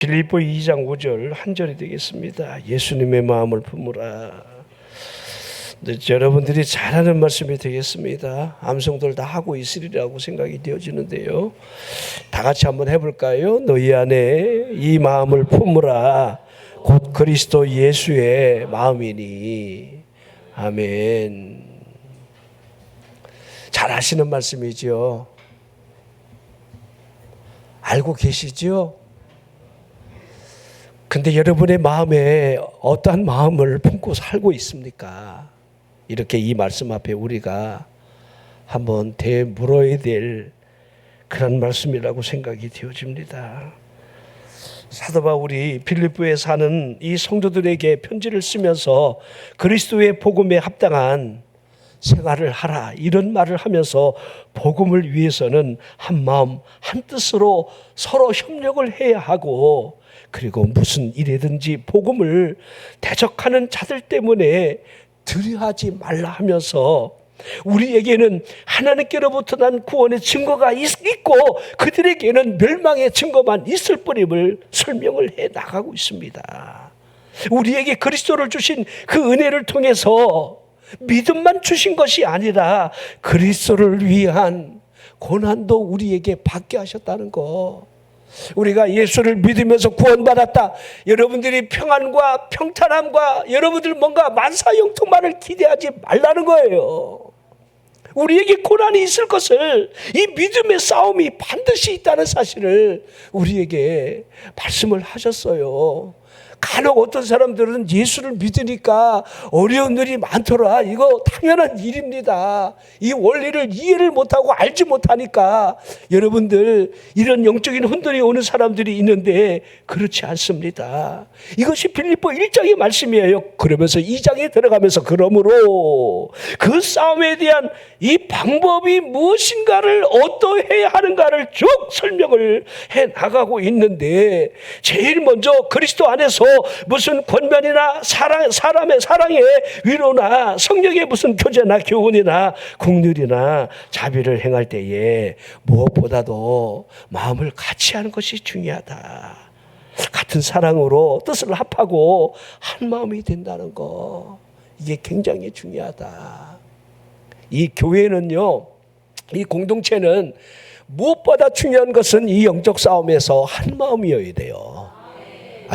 빌립보 2장 5절 한 절이 되겠습니다. 예수님의 마음을 품으라. 여러분들이 잘 아는 말씀이 되겠습니다. 암송들 다 하고 있으리라고 생각이 되어지는데요. 다 같이 한번 해볼까요? 너희 안에 이 마음을 품으라. 곧 그리스도 예수의 마음이니. 아멘. 잘 아시는 말씀이죠. 알고 계시죠? 근데 여러분의 마음에 어떠한 마음을 품고 살고 있습니까? 이렇게 이 말씀 앞에 우리가 한번 되물어야 될 그런 말씀이라고 생각이 되어집니다. 사도 바울이 빌립보에 사는 이 성도들에게 편지를 쓰면서 그리스도의 복음에 합당한 생활을 하라 이런 말을 하면서 복음을 위해서는 한 마음 한 뜻으로 서로 협력을 해야 하고, 그리고 무슨 일이든지 복음을 대적하는 자들 때문에 두려워하지 말라 하면서 우리에게는 하나님께로부터 난 구원의 증거가 있고 그들에게는 멸망의 증거만 있을 뿐임을 설명을 해 나가고 있습니다. 우리에게 그리스도를 주신 그 은혜를 통해서 믿음만 주신 것이 아니라 그리스도를 위한 고난도 우리에게 받게 하셨다는 거. 우리가 예수를 믿으면서 구원받았다. 여러분들이 평안과 평탄함과 여러분들 뭔가 만사형통만을 기대하지 말라는 거예요. 우리에게 고난이 있을 것을, 이 믿음의 싸움이 반드시 있다는 사실을 우리에게 말씀을 하셨어요. 간혹 어떤 사람들은 예수를 믿으니까 어려운 일이 많더라. 이거 당연한 일입니다. 이 원리를 이해를 못하고 알지 못하니까 여러분들 이런 영적인 혼돈이 오는 사람들이 있는데 그렇지 않습니다. 이것이 빌립보 1장의 말씀이에요. 그러면서 2장에 들어가면서 그러므로 그 싸움에 대한 이 방법이 무엇인가를 어떠해야 하는가를 쭉 설명을 해 나가고 있는데, 제일 먼저 그리스도 안에서 무슨 권면이나 사람의 사랑의 위로나 성령의 무슨 교제나 교훈이나 긍휼이나 자비를 행할 때에 무엇보다도 마음을 같이 하는 것이 중요하다. 같은 사랑으로 뜻을 합하고 한 마음이 된다는 거, 이게 굉장히 중요하다. 이 교회는요, 이 공동체는 무엇보다 중요한 것은 이 영적 싸움에서 한 마음이어야 돼요.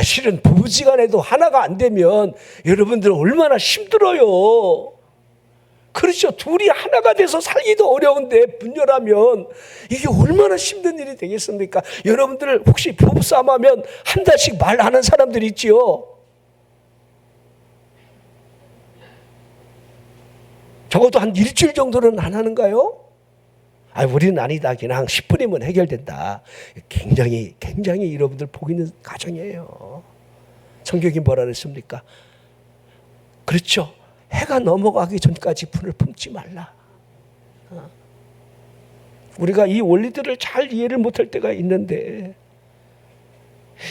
실은 부부지간에도 하나가 안 되면 여러분들 얼마나 힘들어요. 그렇죠. 둘이 하나가 돼서 살기도 어려운데 분열하면 이게 얼마나 힘든 일이 되겠습니까? 여러분들 혹시 부부싸움 하면 한 달씩 말하는 사람들 있지요? 적어도 한 일주일 정도는 안 하는가요? 우리는 아니다. 그냥 10분이면 해결된다. 굉장히 여러분들 복 있는 가정이에요. 성경이 뭐라 그랬습니까? 그렇죠. 해가 넘어가기 전까지 분을 품지 말라. 우리가 이 원리들을 잘 이해를 못할 때가 있는데,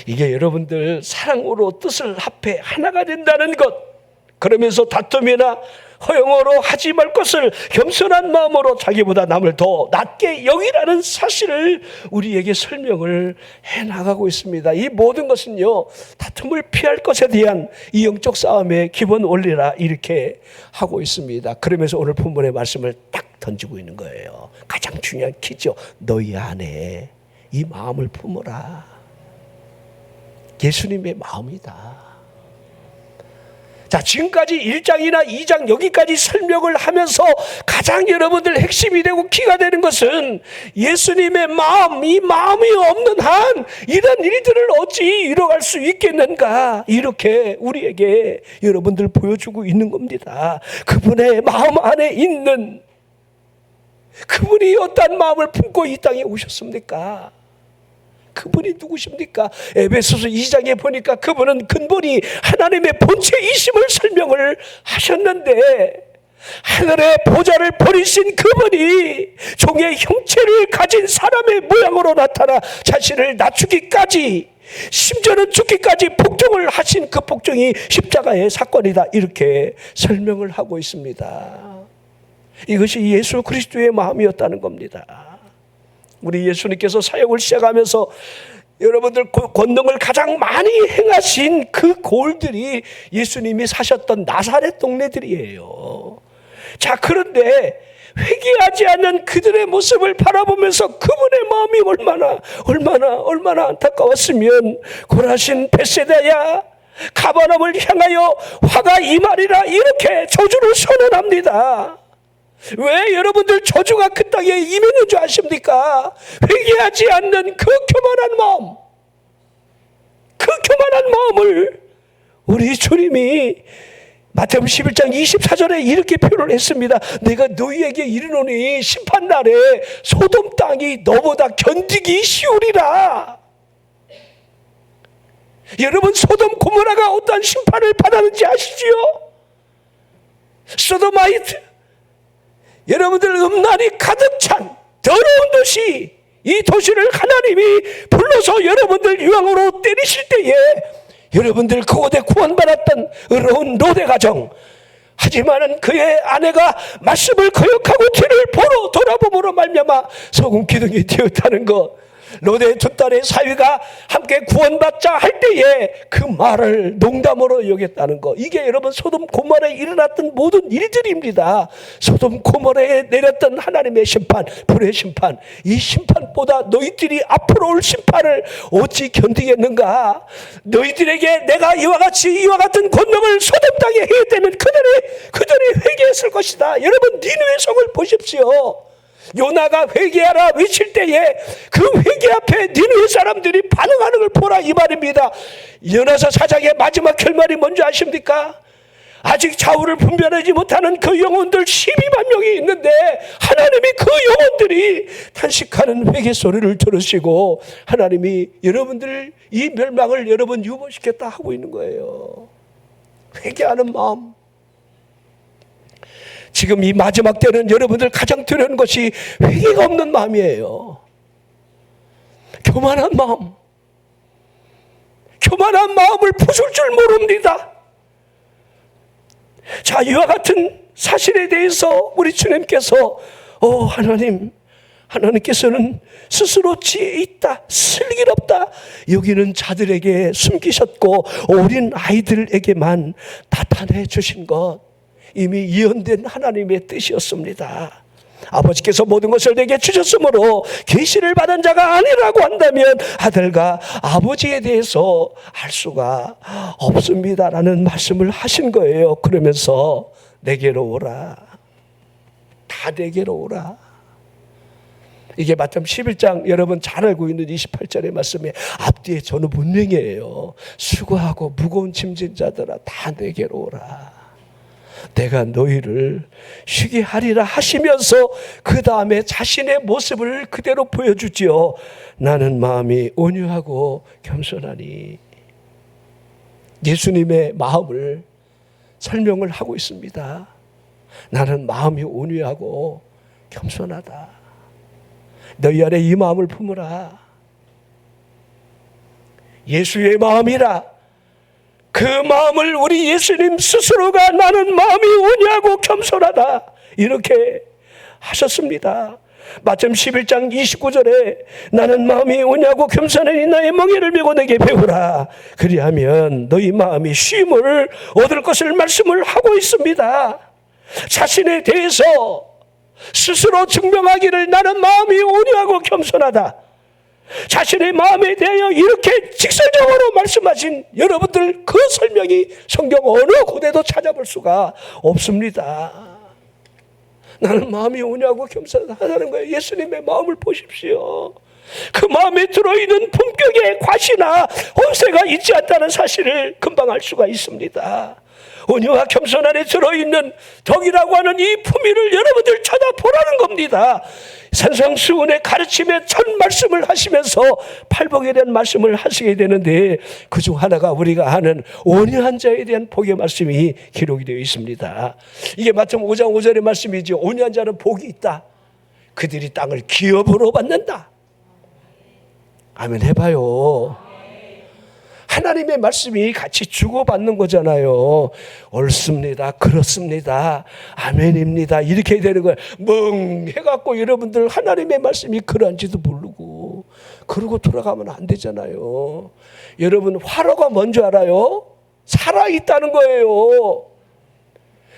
이게 여러분들 사랑으로 뜻을 합해 하나가 된다는 것, 그러면서 다툼이나 허영으로 하지 말 것을 겸손한 마음으로 자기보다 남을 더 낮게 여기라는 사실을 우리에게 설명을 해나가고 있습니다. 이 모든 것은요, 다툼을 피할 것에 대한 이 영적 싸움의 기본 원리라 이렇게 하고 있습니다. 그러면서 오늘 본문의 말씀을 딱 던지고 있는 거예요. 가장 중요한 키죠. 너희 안에 이 마음을 품어라. 예수님의 마음이다. 자, 지금까지 1장이나 2장 여기까지 설명을 하면서 가장 여러분들 핵심이 되고 키가 되는 것은 예수님의 마음, 이 마음이 없는 한 이런 일들을 어찌 이뤄갈 수 있겠는가, 이렇게 우리에게 여러분들 보여주고 있는 겁니다. 그분의 마음 안에 있는, 그분이 어떤 마음을 품고 이 땅에 오셨습니까? 그분이 누구십니까? 에베소서 2장에 보니까 그분은 근본이 하나님의 본체이심을 설명을 하셨는데, 하늘의 보좌를 버리신 그분이 종의 형체를 가진 사람의 모양으로 나타나 자신을 낮추기까지, 심지어는 죽기까지 복종을 하신 그 복종이 십자가의 사건이다, 이렇게 설명을 하고 있습니다. 이것이 예수 그리스도의 마음이었다는 겁니다. 우리 예수님께서 사역을 시작하면서 여러분들 권능을 가장 많이 행하신 그 골들이 예수님이 사셨던 나사렛 동네들이에요. 자, 그런데 회개하지 않는 그들의 모습을 바라보면서 그분의 마음이 얼마나 안타까웠으면 고라신 벳세다야, 가버나움을 향하여 화가 임하리라, 이렇게 저주를 선언합니다. 왜 여러분들 저주가 그 땅에 임했는 줄 아십니까? 회개하지 않는 그 교만한 마음, 그 교만한 마음을 우리 주님이 마태복음 11장 24절에 이렇게 표현을 했습니다. 내가 너희에게 이르노니 심판날에 소돔 땅이 너보다 견디기 쉬우리라. 여러분, 소돔 고모라가 어떠한 심판을 받았는지 아시지요? 소도마이트, 여러분들 음란이 가득 찬 더러운 도시, 이 도시를 하나님이 불러서 여러분들 유황으로 때리실 때에 여러분들 그곳에 구원받았던 의로운 롯의 가정, 하지만은 그의 아내가 말씀을 거역하고 뒤를 보러 돌아봄으로 말미암아 소금 기둥이 되었다는 것, 롯의 두 딸의 사위가 함께 구원받자 할 때에 그 말을 농담으로 여겼다는 것, 이게 여러분 소돔 고모라에 일어났던 모든 일들입니다. 소돔 고모라에 내렸던 하나님의 심판, 불의 심판, 이 심판보다 너희들이 앞으로 올 심판을 어찌 견디겠는가? 너희들에게 내가 이와 같은 권능을 소돔 땅에 행했다면 그들이 회개했을 것이다. 여러분, 니느웨 성을 보십시오. 요나가 회개하라 외칠 때에 그 회개 앞에 니느웨 사람들이 반응하는 걸 보라, 이 말입니다. 요나서 4장의 마지막 결말이 뭔지 아십니까? 아직 좌우를 분별하지 못하는 그 영혼들 12만 명이 있는데 하나님이 그 영혼들이 탄식하는 회개 소리를 들으시고 하나님이 여러분들 이 멸망을 여러분 유보시켰다 하고 있는 거예요. 회개하는 마음. 지금 이 마지막 때는 여러분들 가장 두려운 것이 회개가 없는 마음이에요. 교만한 마음. 교만한 마음을 부술 줄 모릅니다. 자, 이와 같은 사실에 대해서 우리 주님께서 하나님께서는 스스로 지혜 있다, 슬기롭다 여기는 자들에게 숨기셨고 어린 아이들에게만 나타내 주신 것, 이미 예언된 하나님의 뜻이었습니다. 아버지께서 모든 것을 내게 주셨으므로 계시를 받은 자가 아니라고 한다면 아들과 아버지에 대해서 알 수가 없습니다라는 말씀을 하신 거예요. 그러면서 내게로 오라, 다 내게로 오라. 이게 마태복음 11장 여러분 잘 알고 있는 28절의 말씀에 앞뒤에 전후 문명이에요. 수고하고 무거운 짐진 자들아 다 내게로 오라, 내가 너희를 쉬게 하리라 하시면서 그 다음에 자신의 모습을 그대로 보여주지요. 나는 마음이 온유하고 겸손하니. 예수님의 마음을 설명을 하고 있습니다. 나는 마음이 온유하고 겸손하다. 너희 안에 이 마음을 품으라. 예수의 마음이라. 그 마음을 우리 예수님 스스로가 나는 마음이 온유하고 겸손하다 이렇게 하셨습니다. 마태복음 11장 29절에 나는 마음이 온유하고 겸손하니 나의 멍에를 메고 내게 배우라. 그리하면 너희 마음이 쉼을 얻을 것을 말씀을 하고 있습니다. 자신에 대해서 스스로 증명하기를 나는 마음이 온유하고 겸손하다. 자신의 마음에 대하여 이렇게 직설적으로 말씀하신 여러분들 그 설명이 성경 어느 곳에도 찾아볼 수가 없습니다. 나는 마음이 온유하고 겸손하다는 거예요. 예수님의 마음을 보십시오. 그 마음에 들어있는 품격의 과시나 혼세가 있지 않다는 사실을 금방 알 수가 있습니다. 온유와 겸손 안에 들어있는 덕이라고 하는 이 품위를 여러분들 찾아보라는 겁니다. 산상수훈의 가르침의 첫 말씀을 하시면서 팔복에 대한 말씀을 하시게 되는데 그중 하나가 우리가 아는 온유한 자에 대한 복의 말씀이 기록이 되어 있습니다. 이게 마태복음 5장 5절의 말씀이죠. 온유한 자는 복이 있다. 그들이 땅을 기업으로 받는다. 아멘 해봐요. 하나님의 말씀이 같이 주고받는 거잖아요. 옳습니다. 그렇습니다. 아멘입니다. 이렇게 되는 거예요. 멍해갖고 여러분들 하나님의 말씀이 그런지도 모르고 그러고 돌아가면 안 되잖아요. 여러분, 화로가 뭔지 알아요? 살아있다는 거예요.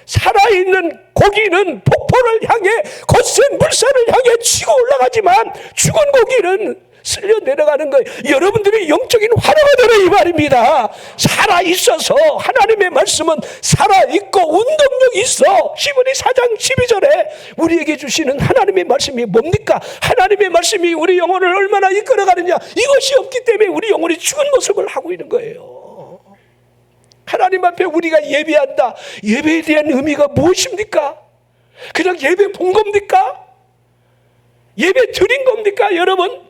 살아있는 고기는 폭포를 향해 거센 물살을 향해 치고 올라가지만 죽은 고기는 쓸려 내려가는 거예요. 여러분들이 영적인 화로가 되라 이 말입니다. 살아있어서 하나님의 말씀은 살아있고 운동력이 있어. 시므리 4장 12절에 우리에게 주시는 하나님의 말씀이 뭡니까? 하나님의 말씀이 우리 영혼을 얼마나 이끌어가느냐. 이것이 없기 때문에 우리 영혼이 죽은 모습을 하고 있는 거예요. 하나님 앞에 우리가 예배한다. 예배에 대한 의미가 무엇입니까? 그냥 예배 본 겁니까? 예배 드린 겁니까? 여러분,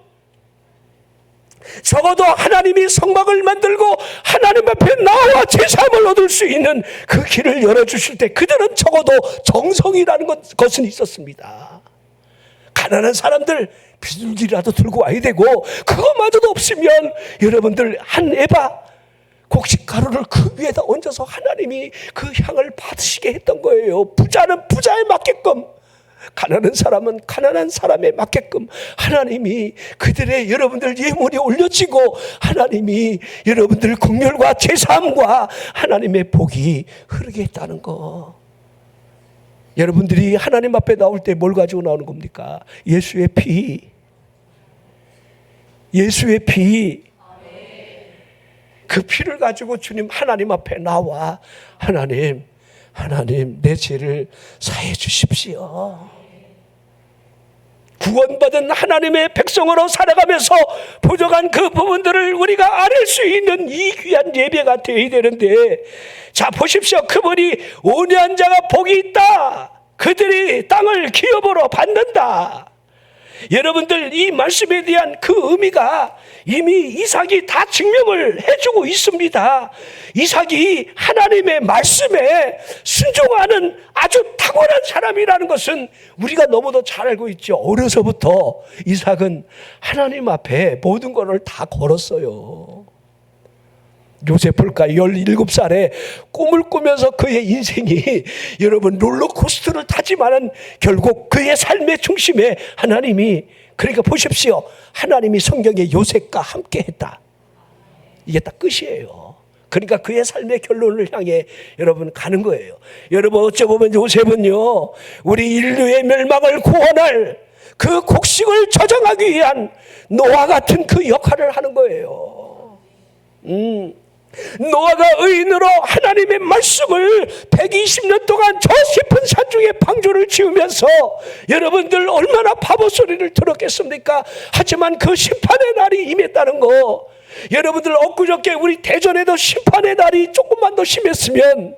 적어도 하나님이 성막을 만들고 하나님 앞에 나와 제사함을 얻을 수 있는 그 길을 열어주실 때 그들은 적어도 정성이라는 것은 있었습니다. 가난한 사람들 비둘기라도 들고 와야 되고, 그것마저도 없으면 여러분들 한 에바 곡식가루를 그 위에다 얹어서 하나님이 그 향을 받으시게 했던 거예요. 부자는 부자에 맞게끔, 가난한 사람은 가난한 사람에 맞게끔 하나님이 그들의 여러분들 예물이 올려지고 하나님이 여러분들 긍휼과 제사함과 하나님의 복이 흐르게 했다는 거. 여러분들이 하나님 앞에 나올 때 뭘 가지고 나오는 겁니까? 예수의 피. 예수의 피. 그 피를 가지고 주님 하나님 앞에 나와 하나님 내 죄를 사해 주십시오. 구원받은 하나님의 백성으로 살아가면서 부족한 그 부분들을 우리가 알을 수 있는 이 귀한 예배가 되어야 되는데, 자 보십시오. 그분이 온유한 자가 복이 있다. 그들이 땅을 기업으로 받는다. 여러분들, 이 말씀에 대한 그 의미가 이미 이삭이 다 증명을 해주고 있습니다. 이삭이 하나님의 말씀에 순종하는 아주 탁월한 사람이라는 것은 우리가 너무도 잘 알고 있죠. 어려서부터 이삭은 하나님 앞에 모든 것을 다 걸었어요. 요셉 볼까? 17살에 꿈을 꾸면서 그의 인생이 여러분 롤러코스터를 타지만은 결국 그의 삶의 중심에 하나님이, 그러니까 보십시오. 하나님이 성경에 요셉과 함께 했다. 이게 딱 끝이에요. 그러니까 그의 삶의 결론을 향해 여러분 가는 거예요. 여러분, 어쩌보면 요셉은요, 우리 인류의 멸망을 구원할 그 곡식을 저장하기 위한 노아 같은 그 역할을 하는 거예요. 노아가 의인으로 하나님의 말씀을 120년 동안 저 깊은 산중에 방주를 지으면서 여러분들 얼마나 바보 소리를 들었겠습니까? 하지만 그 심판의 날이 임했다는 거, 여러분들 엊그저께 우리 대전에도 심판의 날이 조금만 더 심했으면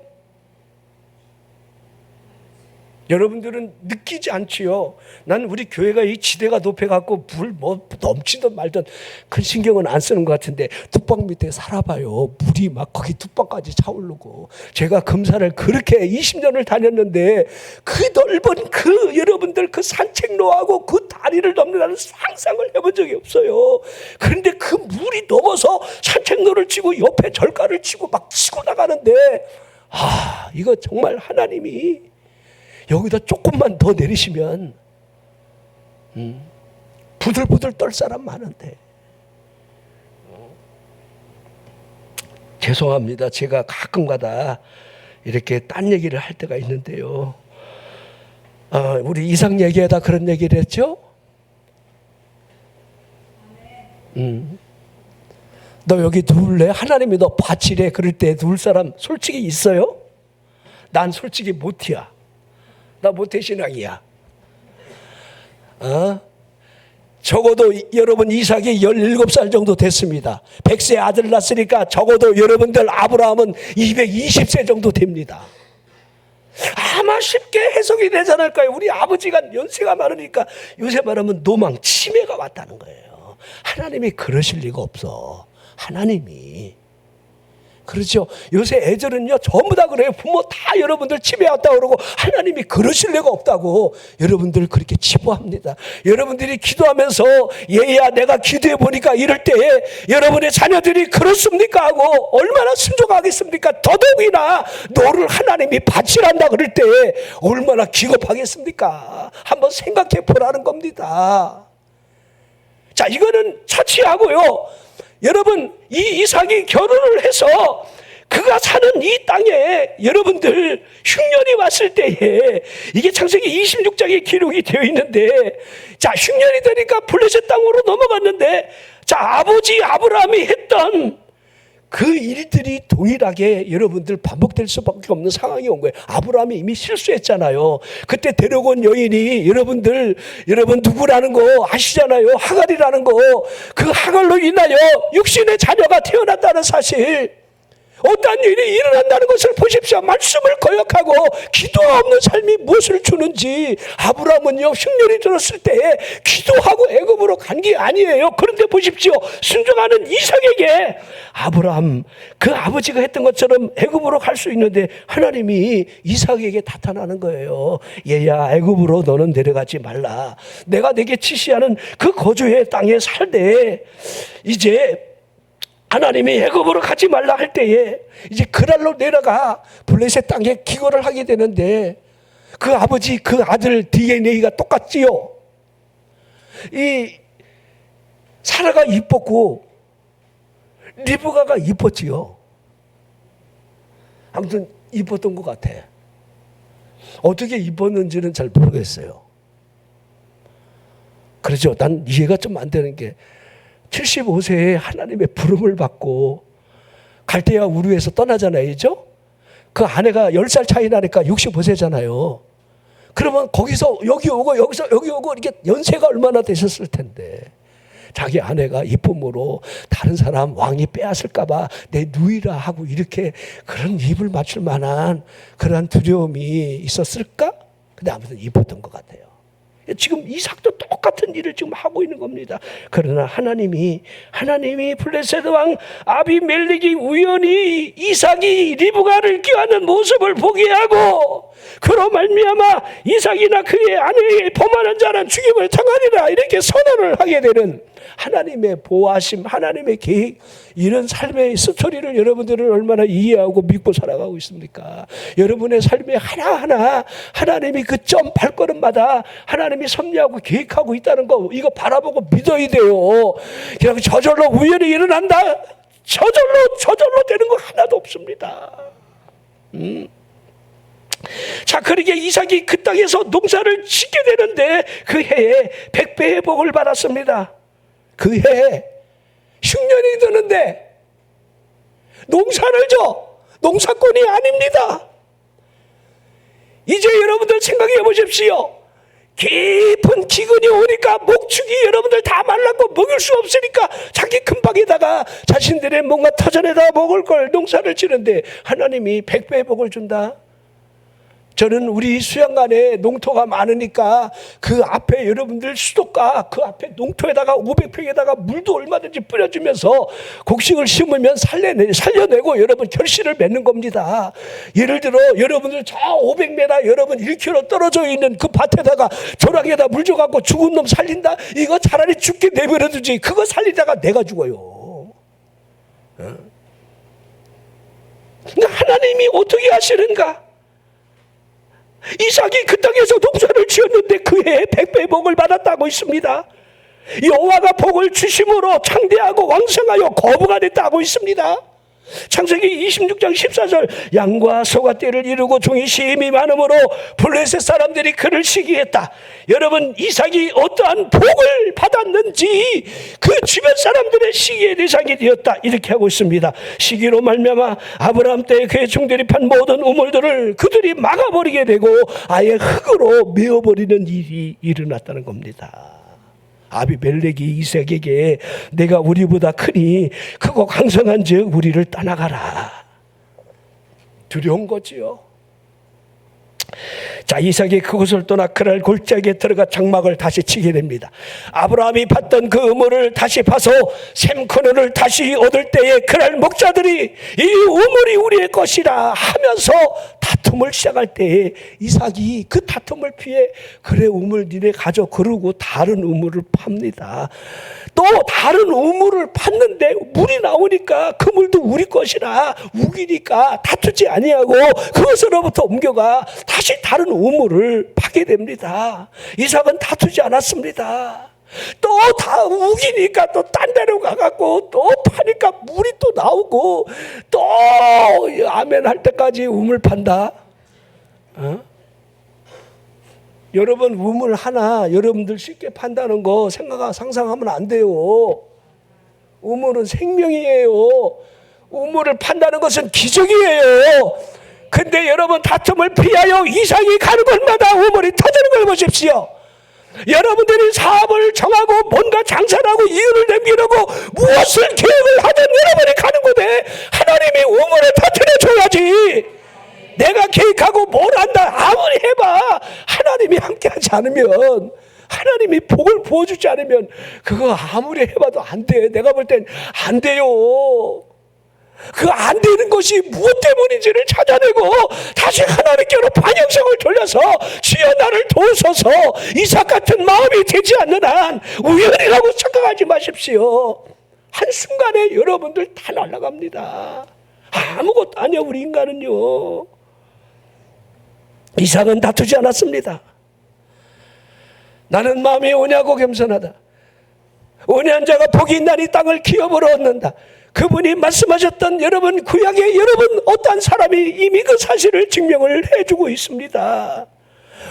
여러분들은 느끼지 않지요. 난 우리 교회가 이 지대가 높여갖고 물 뭐 넘치든 말든 큰 신경은 안 쓰는 것 같은데, 뚝방 밑에 살아봐요. 물이 막 거기 뚝방까지 차오르고. 제가 금산을 그렇게 20년을 다녔는데 그 넓은 그 여러분들 그 산책로하고 그 다리를 넘는다는 상상을 해본 적이 없어요. 그런데 그 물이 넘어서 산책로를 치고 옆에 절가를 치고 막 치고 나가는데, 이거 정말 하나님이 여기다 조금만 더 내리시면 부들부들 떨 사람 많은데. 죄송합니다. 제가 가끔가다 이렇게 딴 얘기를 할 때가 있는데요. 우리 이삭 얘기하다 그런 얘기를 했죠? 너 여기 누울래? 하나님이 너 바치래. 그럴 때 누울 사람 솔직히 있어요? 난 솔직히 못이야. 나 모태신앙이야. 적어도 여러분 이삭이 17살 정도 됐습니다. 100세 아들 낳았으니까 적어도 여러분들 아브라함은 220세 정도 됩니다. 아마 쉽게 해석이 되지 않을까요? 우리 아버지가 연세가 많으니까 요새 말하면 노망, 치매가 왔다는 거예요. 하나님이 그러실 리가 없어. 하나님이. 그렇죠. 요새 애들은요 전부 다 그래요. 부모 다 여러분들 집에 왔다 그러고 하나님이 그러실 리가 없다고 여러분들 그렇게 치부합니다. 여러분들이 기도하면서 얘야 내가 기도해 보니까 이럴 때에 여러분의 자녀들이 그렇습니까 하고 얼마나 순종하겠습니까? 더더욱이나 너를 하나님이 바치란다 그럴 때에 얼마나 기겁하겠습니까? 한번 생각해 보라는 겁니다. 자, 이거는 차치하고요. 여러분, 이 이삭이 결혼을 해서 그가 사는 이 땅에 여러분들 흉년이 왔을 때에 이게 창세기 26장에 기록이 되어 있는데, 자, 흉년이 되니까 블레셋 땅으로 넘어갔는데, 자, 아버지 아브라함이 했던 그 일들이 동일하게 여러분들 반복될 수밖에 없는 상황이 온 거예요. 아브라함이 이미 실수했잖아요. 그때 데려온 여인이 여러분 누구라는 거 아시잖아요. 하갈이라는 거. 그 하갈로 인하여 육신의 자녀가 태어났다는 사실, 어떤 일이 일어난다는 것을 보십시오. 말씀을 거역하고 기도가 없는 삶이 무엇을 주는지. 아브라함은요, 흉년이 들었을 때 기도하고 애굽으로 간 게 아니에요. 그런데 보십시오. 순종하는 이삭에게 아브라함, 그 아버지가 했던 것처럼 애굽으로 갈 수 있는데 하나님이 이삭에게 나타나는 거예요. 얘야, 애굽으로 너는 내려가지 말라. 내가 내게 지시하는 그 거주의 땅에 살되, 이제 하나님이 애굽으로 가지 말라 할 때에 이제 그랄로 내려가 블레셋 땅에 기거를 하게 되는데, 그 아버지 그 아들 DNA가 똑같지요. 이 사라가 이뻤고 리브가가 이뻤지요. 아무튼 이뻤던 것 같아. 어떻게 이뻤는지는 잘 모르겠어요. 그렇죠. 난 이해가 좀 안 되는 게, 75세에 하나님의 부름을 받고 갈대아 우르에서 떠나잖아요. 그죠? 그 아내가 10살 차이 나니까 65세잖아요. 그러면 거기서 여기 오고 여기서 여기 오고 이렇게 연세가 얼마나 되셨을 텐데, 자기 아내가 이쁨으로 다른 사람 왕이 빼앗을까 봐 내 누이라 하고 이렇게 그런 입을 맞출 만한 그러한 두려움이 있었을까? 근데 아무튼 이뻤던 것 같아요. 지금 이삭도 똑같은 일을 지금 하고 있는 겁니다. 그러나 하나님이 블레셋 왕 아비멜렉이 우연히 이삭이 리브가를 꾀하는 모습을 보게 하고, 그로 말미암아 이삭이나 그의 아내에게 범하는 자는 죽임을 당하리라, 이렇게 선언을 하게 되는 하나님의 보호하심, 하나님의 계획, 이런 삶의 스토리를 여러분들은 얼마나 이해하고 믿고 살아가고 있습니까? 여러분의 삶에 하나하나 하나님이 그 점 발걸음마다 하나님이 섭리하고 계획하고 있다는 거, 이거 바라보고 믿어야 돼요. 그냥 저절로 우연히 일어난다, 저절로 되는 거 하나도 없습니다. 자, 그러게 이삭이 그 땅에서 농사를 짓게 되는데 그 해에 100배의 복을 받았습니다. 그 해에 흉년이 드는데 농사를 농사꾼이 아닙니다. 이제 여러분들 생각해 보십시오. 깊은 기근이 오니까 목축이 여러분들 다 말랐고 먹을 수 없으니까 자기 금방에다가 자신들의 뭔가 터전에다 먹을 걸 농사를 지는데 하나님이 100배의 복을 준다. 저는 우리 수양간에 농토가 많으니까 그 앞에 여러분들 수도가 그 앞에 농토에다가 500평에다가 물도 얼마든지 뿌려주면서 곡식을 심으면 살려내고 여러분 결실을 맺는 겁니다. 예를 들어 여러분들 저 500m 여러분 1km 떨어져 있는 그 밭에다가 조랑에다 물 줘갖고 죽은 놈 살린다? 이거 차라리 죽게 내버려두지. 그거 살리다가 내가 죽어요. 하나님이 어떻게 하시는가? 이삭이 그 땅에서 농사를 지었는데 그 해에 100배의 복을 받았다고 있습니다. 여호와가 복을 주심으로 창대하고 왕성하여 거부가 됐다고 있습니다. 창세기 26장 14절, 양과 소가 떼를 이루고 종이 심이 많으므로 블레셋 사람들이 그를 시기했다. 여러분, 이삭이 어떠한 복을 받았는지 그 주변 사람들의 시기의 대상이 되었다, 이렇게 하고 있습니다. 시기로 말미암아 아브라함 때에 그의 종들이 판 모든 우물들을 그들이 막아버리게 되고 아예 흙으로 메어버리는 일이 일어났다는 겁니다. 아비멜렉이 이삭에게 내가 우리보다 크니 크고 강성한 즉 우리를 떠나가라. 두려운 거지요. 자, 이삭이 그곳을 떠나 그날 골짜기에 들어가 장막을 다시 치게 됩니다. 아브라함이 봤던 그 우물을 다시 파서 샘커늘을 다시 얻을 때에 그날 목자들이 이 우물이 우리의 것이라 하면서 다툼을 시작할 때에 이삭이 그 다툼을 피해 그래 우물 니네 가져 그러고 다른 우물을 팝니다. 또 다른 우물을 팠는데 물이 나오니까 그 물도 우리 것이라 우기니까 다투지 아니하고 그것으로부터 옮겨가 다시 다른 우물을 파게 됩니다. 이삭은 다투지 않았습니다. 또 다 우기니까 또 딴 데로 가갖고 또 파니까 물이 또 나오고 또 아멘 할 때까지 우물 판다. 어? 여러분 우물 하나 여러분들 쉽게 판다는 거 상상하면 안 돼요. 우물은 생명이에요. 우물을 판다는 것은 기적이에요. 근데 여러분 다툼을 피하여 이상이 가는 곳마다 우물이 터지는 걸 보십시오. 여러분들이 사업을 정하고 뭔가 장사를 하고 이윤을 남기려고 무엇을 계획을 하든 여러분이 가는 곳에 하나님이 우물을 터뜨려줘야지. 내가 계획하고 뭘 한다 아무리 해봐 하나님이 함께하지 않으면, 하나님이 복을 부어주지 않으면 그거 아무리 해봐도 안 돼. 내가 볼 땐 안 돼요. 그 안 되는 것이 무엇 때문인지를 찾아내고 다시 하나님께로 방향성을 돌려서 주여 나를 도우소서, 이삭 같은 마음이 되지 않는 한 우연이라고 생각하지 마십시오. 한순간에 여러분들 다 날아갑니다. 아무것도 아니야. 우리 인간은요. 이삭은 다투지 않았습니다. 나는 마음이 온유하고 겸손하다. 온유한 자가 복이 있나니 땅을 기업으로 얻는다. 그분이 말씀하셨던 여러분 구약에 여러분 어떤 사람이 이미 그 사실을 증명을 해주고 있습니다.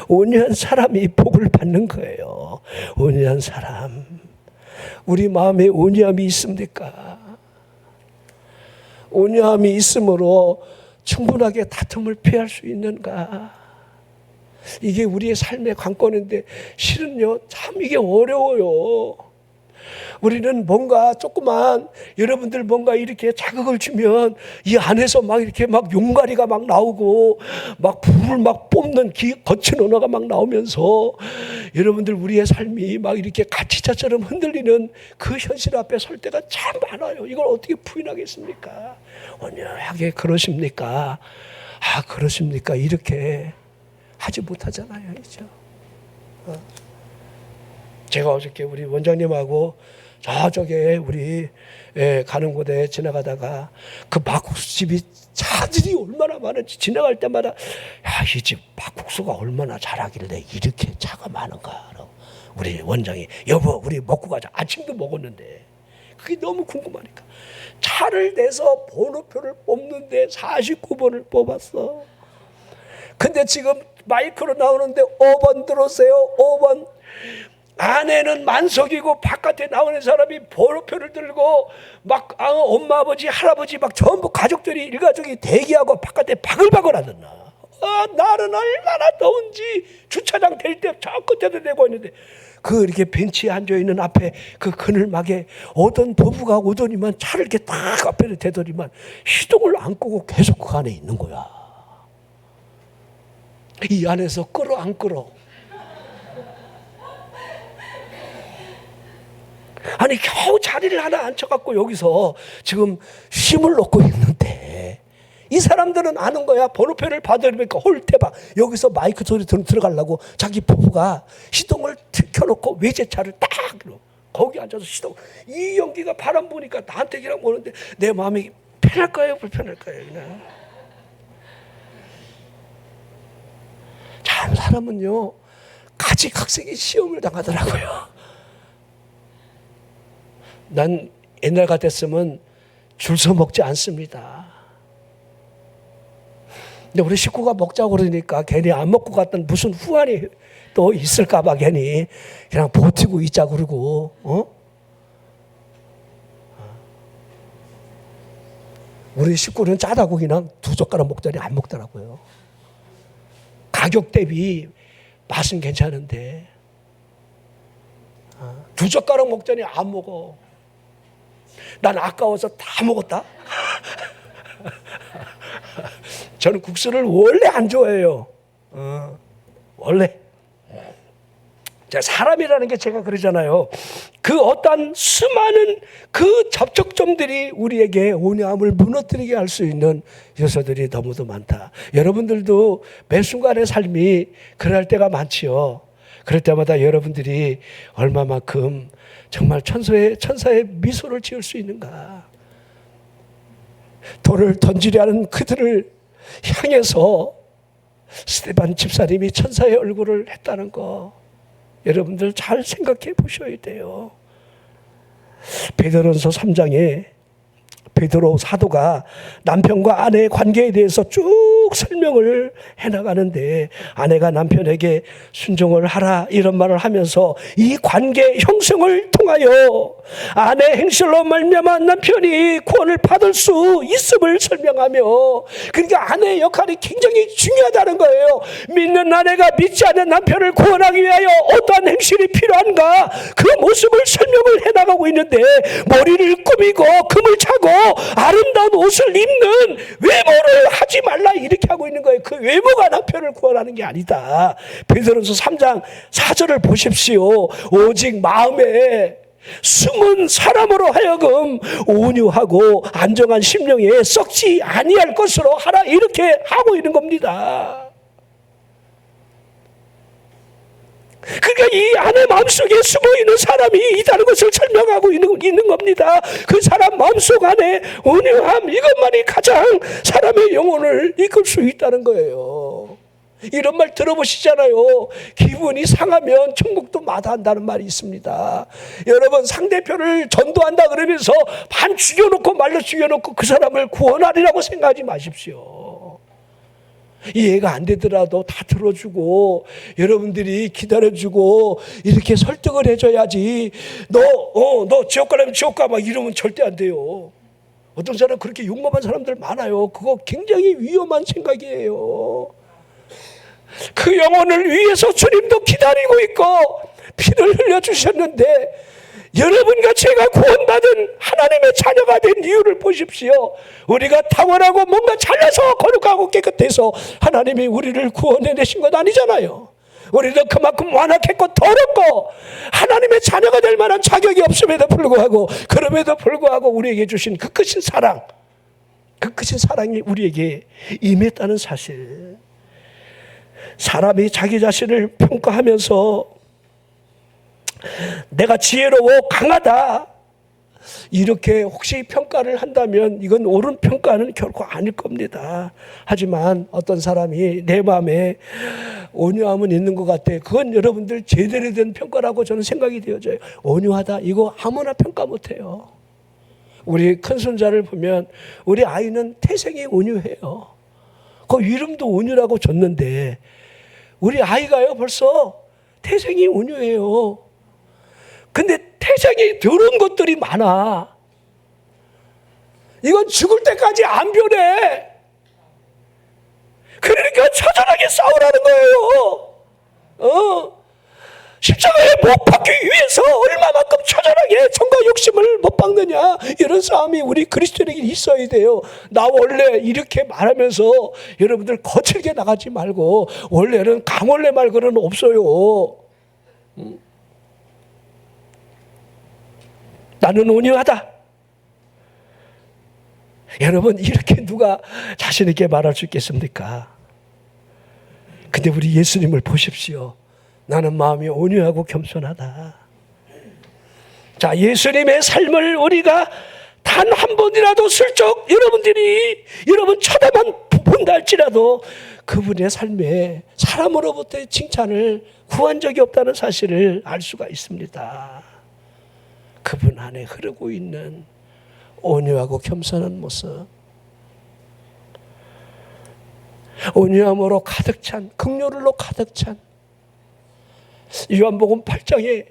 온유한 사람이 복을 받는 거예요. 온유한 사람. 우리 마음에 온유함이 있습니까? 온유함이 있으므로 충분하게 다툼을 피할 수 있는가? 이게 우리의 삶의 관건인데 실은요 참 이게 어려워요. 우리는 뭔가 조그만 여러분들 뭔가 이렇게 자극을 주면 이 안에서 막 이렇게 막 용가리가 막 나오고 막 불을 막 뿜는 거친 언어가 막 나오면서 여러분들 우리의 삶이 막 이렇게 가치차처럼 흔들리는 그 현실 앞에 설 때가 참 많아요. 이걸 어떻게 부인하겠습니까? 온유하게 그러십니까? 아 그러십니까? 이렇게 하지 못하잖아요. 그렇죠? 제가 어저께 우리 원장님하고 저쪽에 우리 가는 곳에 지나가다가 그 막국수집이 차들이 얼마나 많은지 지나갈 때마다 야, 이 집 막국수가 얼마나 잘하길래 이렇게 차가 많은가. 우리 원장이 여보 우리 먹고 가자. 아침도 먹었는데 그게 너무 궁금하니까 차를 내서 번호표를 뽑는데 49번을 뽑았어. 근데 지금 마이크로 나오는데 5번 들어오세요. 5번. 안에는 만석이고 바깥에 나오는 사람이 번호표를 들고 막 엄마 아버지 할아버지 막 전부 가족들이 일가족이 대기하고 바깥에 바글바글 하던나. 날은 얼마나 더운지 주차장 될 때 저 끝에도 대고 있는데 그 이렇게 벤치에 앉아있는 앞에 그 그늘막에 어떤 부부가 오더니만 차를 이렇게 딱 앞에 대더니만 시동을 안 끄고 계속 그 안에 있는 거야. 이 안에서 끌어 안 끌어? 아니 겨우 자리를 하나 앉혀갖고 여기서 지금 힘을 놓고 있는데 이 사람들은 아는 거야. 번호표를 받으니까 홀대박 여기서 마이크 소리 들어가려고 자기 부부가 시동을 켜놓고 외제차를 딱 거기 앉아서 시동. 이 연기가 바람 부니까 나한테 그냥 오는데 내 마음이 편할까요 불편할까요? 그냥 참 사람은요 가지각색의 시험을 당하더라고요. 난 옛날 같았으면 줄 서 먹지 않습니다. 근데 우리 식구가 먹자고 그러니까 괜히 안 먹고 갔던 무슨 후환이 또 있을까 봐 괜히 그냥 버티고 있자고 그러고 우리 식구는 짜다고 그냥 2젓가락 먹더니 안 먹더라고요. 가격 대비 맛은 괜찮은데 2젓가락 먹더니 안 먹어. 난 아까워서 다 먹었다. 저는 국수를 원래 안 좋아해요. 원래. 자, 사람이라는 게 제가 그러잖아요. 그 어떤 수많은 그 접촉점들이 우리에게 온유함을 무너뜨리게 할 수 있는 요소들이 너무도 많다. 여러분들도 매 순간의 삶이 그럴 때가 많지요. 그럴 때마다 여러분들이 얼마만큼 정말 천사의 미소를 지을 수 있는가. 돌을 던지려는 그들을 향해서 스데반 집사님이 천사의 얼굴을 했다는 거 여러분들 잘 생각해 보셔야 돼요. 베드로전서 3장에 베드로 사도가 남편과 아내의 관계에 대해서 쭉 설명을 해나가는데, 아내가 남편에게 순종을 하라 이런 말을 하면서 이 관계 형성을 통하여 아내 행실로 말미암아 남편이 구원을 받을 수 있음을 설명하며, 그러니까 아내의 역할이 굉장히 중요하다는 거예요. 믿는 아내가 믿지 않는 남편을 구원하기 위하여 어떠한 행실이 필요한가, 그 모습을 설명을 해나가고 있는데, 머리를 꾸미고 금을 차고 아름다운 옷을 입는 외모를 하지 말라 이렇게 하고 있는 거예요. 그 외모가 남편을 구원하는 게 아니다. 베드로전서 3장 4절을 보십시오. 오직 마음에 숨은 사람으로 하여금 온유하고 안정한 심령에 썩지 아니할 것으로 하라 이렇게 하고 있는 겁니다. 그러니까 이 아내 마음속에 숨어있는 사람이 있다는 것을 설명하고 있는 겁니다. 그 사람 마음속 안에 온유함, 이것만이 가장 사람의 영혼을 이끌 수 있다는 거예요. 이런 말 들어보시잖아요. 기분이 상하면 천국도 마다한다는 말이 있습니다. 여러분, 상대편을 전도한다 그러면서 반 죽여놓고 말로 죽여놓고 그 사람을 구원하리라고 생각하지 마십시오. 이해가 안 되더라도 다 들어주고 여러분들이 기다려주고 이렇게 설득을 해줘야지. 너 지옥 가려면 지옥 가 막 이러면 절대 안 돼요. 어떤 사람 그렇게 용감한 사람들 많아요. 그거 굉장히 위험한 생각이에요. 그 영혼을 위해서 주님도 기다리고 있고 피를 흘려주셨는데, 여러분과 제가 구원받은 하나님의 자녀가 된 이유를 보십시오. 우리가 탁월하고 뭔가 잘나서 거룩하고 깨끗해서 하나님이 우리를 구원해내신 것 아니잖아요. 우리도 그만큼 완악했고 더럽고 하나님의 자녀가 될 만한 자격이 없음에도 불구하고, 그럼에도 불구하고 우리에게 주신 그 크신 사랑, 그 크신 사랑이 우리에게 임했다는 사실. 사람이 자기 자신을 평가하면서 내가 지혜로워 강하다 이렇게 혹시 평가를 한다면 이건 옳은 평가는 결코 아닐 겁니다. 하지만 어떤 사람이 내 마음에 온유함은 있는 것 같아, 그건 여러분들 제대로 된 평가라고 저는 생각이 되어져요. 온유하다, 이거 아무나 평가 못해요. 우리 큰손자를 보면 우리 아이는 태생이 온유해요. 그 이름도 온유라고 줬는데 우리 아이가요 벌써 태생이 온유해요. 근데 태생이 더러운 것들이 많아. 이건 죽을 때까지 안 변해. 그러니까 처절하게 싸우라는 거예요. 십자가에 못 박기 위해서 얼마만큼 처절하게 정과 욕심을 못 박느냐, 이런 싸움이 우리 그리스도인에게 있어야 돼요. 나 원래 이렇게 말하면서 여러분들 거칠게 나가지 말고, 원래는 강원래 말고는 없어요. 나는 온유하다. 여러분, 이렇게 누가 자신 있게 말할 수 있겠습니까? 근데 우리 예수님을 보십시오. 나는 마음이 온유하고 겸손하다. 자, 예수님의 삶을 우리가 단 한 번이라도 슬쩍 여러분 쳐다만 본다 할지라도 그분의 삶에 사람으로부터의 칭찬을 구한 적이 없다는 사실을 알 수가 있습니다. 그분 안에 흐르고 있는 온유하고 겸손한 모습, 온유함으로 가득 찬, 긍휼으로 가득 찬, 요한복음 8장에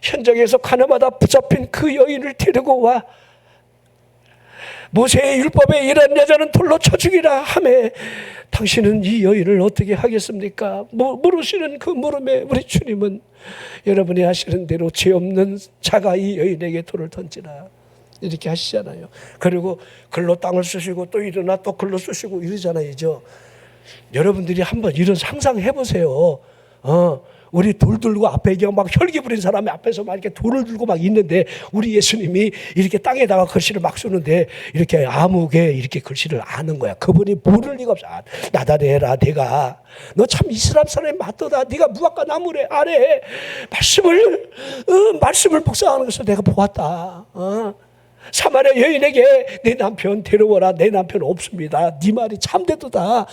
현장에서 가나마다 붙잡힌 그 여인을 데리고 와 모세의 율법에 이런 여자는 돌로 쳐 죽이라 하매 당신은 이 여인을 어떻게 하겠습니까? 물으시는 그 물음에 우리 주님은 여러분이 하시는 대로 죄 없는 자가 이 여인에게 돌을 던지라 이렇게 하시잖아요. 그리고 글로 땅을 쑤시고 또 일어나 또 글로 쑤시고 이러잖아요. 여러분들이 한번 이런 상상해 보세요. 우리 돌 들고 앞에 막 혈기 부린 사람이 앞에서 막 이렇게 돌을 들고 막 있는데 우리 예수님이 이렇게 땅에다가 글씨를 막 쓰는데 이렇게 암흑에 이렇게 글씨를 아는 거야. 그분이 모를 리가 없어. 나다레라, 내가 너 참 이스라엘 사람이 맞도다. 네가 무화과 나무래 아래 말씀을 묵상하는 것을 내가 보았다. 사마리아 여인에게 내 남편 데려오라. 내 남편 없습니다. 네 말이 참되도다.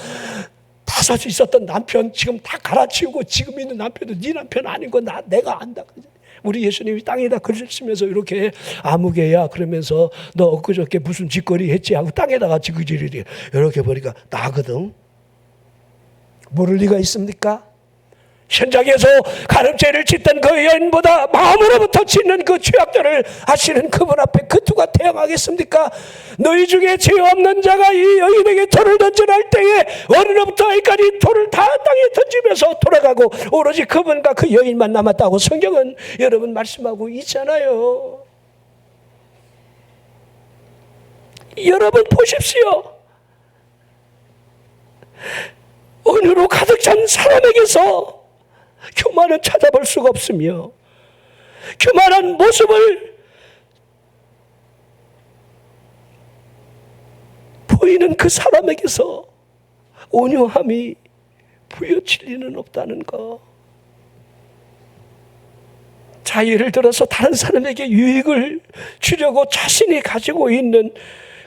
다섯 있었던 남편 지금 다 갈아치우고 지금 있는 남편도 네 남편 아닌 거 내가 안다. 우리 예수님이 땅에다 글을 쓰면서 이렇게 아무개야 그러면서 너 엊그저께 무슨 짓거리 했지 하고 땅에다가 지그지리 이렇게 보니까 나거든. 모를 리가 있습니까? 현장에서 간음죄를 짓던 그 여인보다 마음으로부터 짓는 그 죄악들을 아시는 그분 앞에 그 누가 대항하겠습니까? 너희 중에 죄 없는 자가 이 여인에게 돌을 던지라 할 때에 어느로부터 아이까지 돌을 다 땅에 던지면서 돌아가고 오로지 그분과 그 여인만 남았다고 성경은 여러분 말씀하고 있잖아요. 여러분 보십시오. 은으로 가득 찬 사람에게서 교만은 찾아볼 수가 없으며 교만한 모습을 보이는 그 사람에게서 온유함이 부여칠 리는 없다는 것. 자, 예를 들어서 다른 사람에게 유익을 주려고 자신이 가지고 있는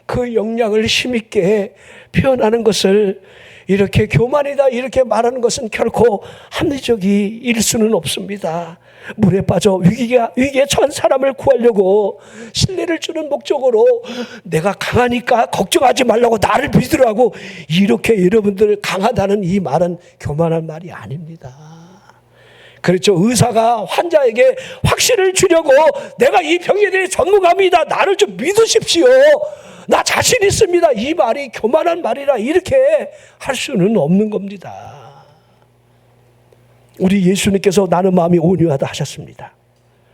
그 역량을 힘있게 표현하는 것을 이렇게 교만이다 이렇게 말하는 것은 결코 합리적일 수는 없습니다. 물에 빠져 위기에 처한 사람을 구하려고 신뢰를 주는 목적으로 내가 강하니까 걱정하지 말라고 나를 믿으라고 이렇게 여러분들 강하다는 이 말은 교만한 말이 아닙니다. 그렇죠. 의사가 환자에게 확신을 주려고 내가 이 병에 대해 전문가입니다. 나를 좀 믿으십시오. 나 자신 있습니다. 이 말이 교만한 말이라 이렇게 할 수는 없는 겁니다. 우리 예수님께서 나는 마음이 온유하다 하셨습니다.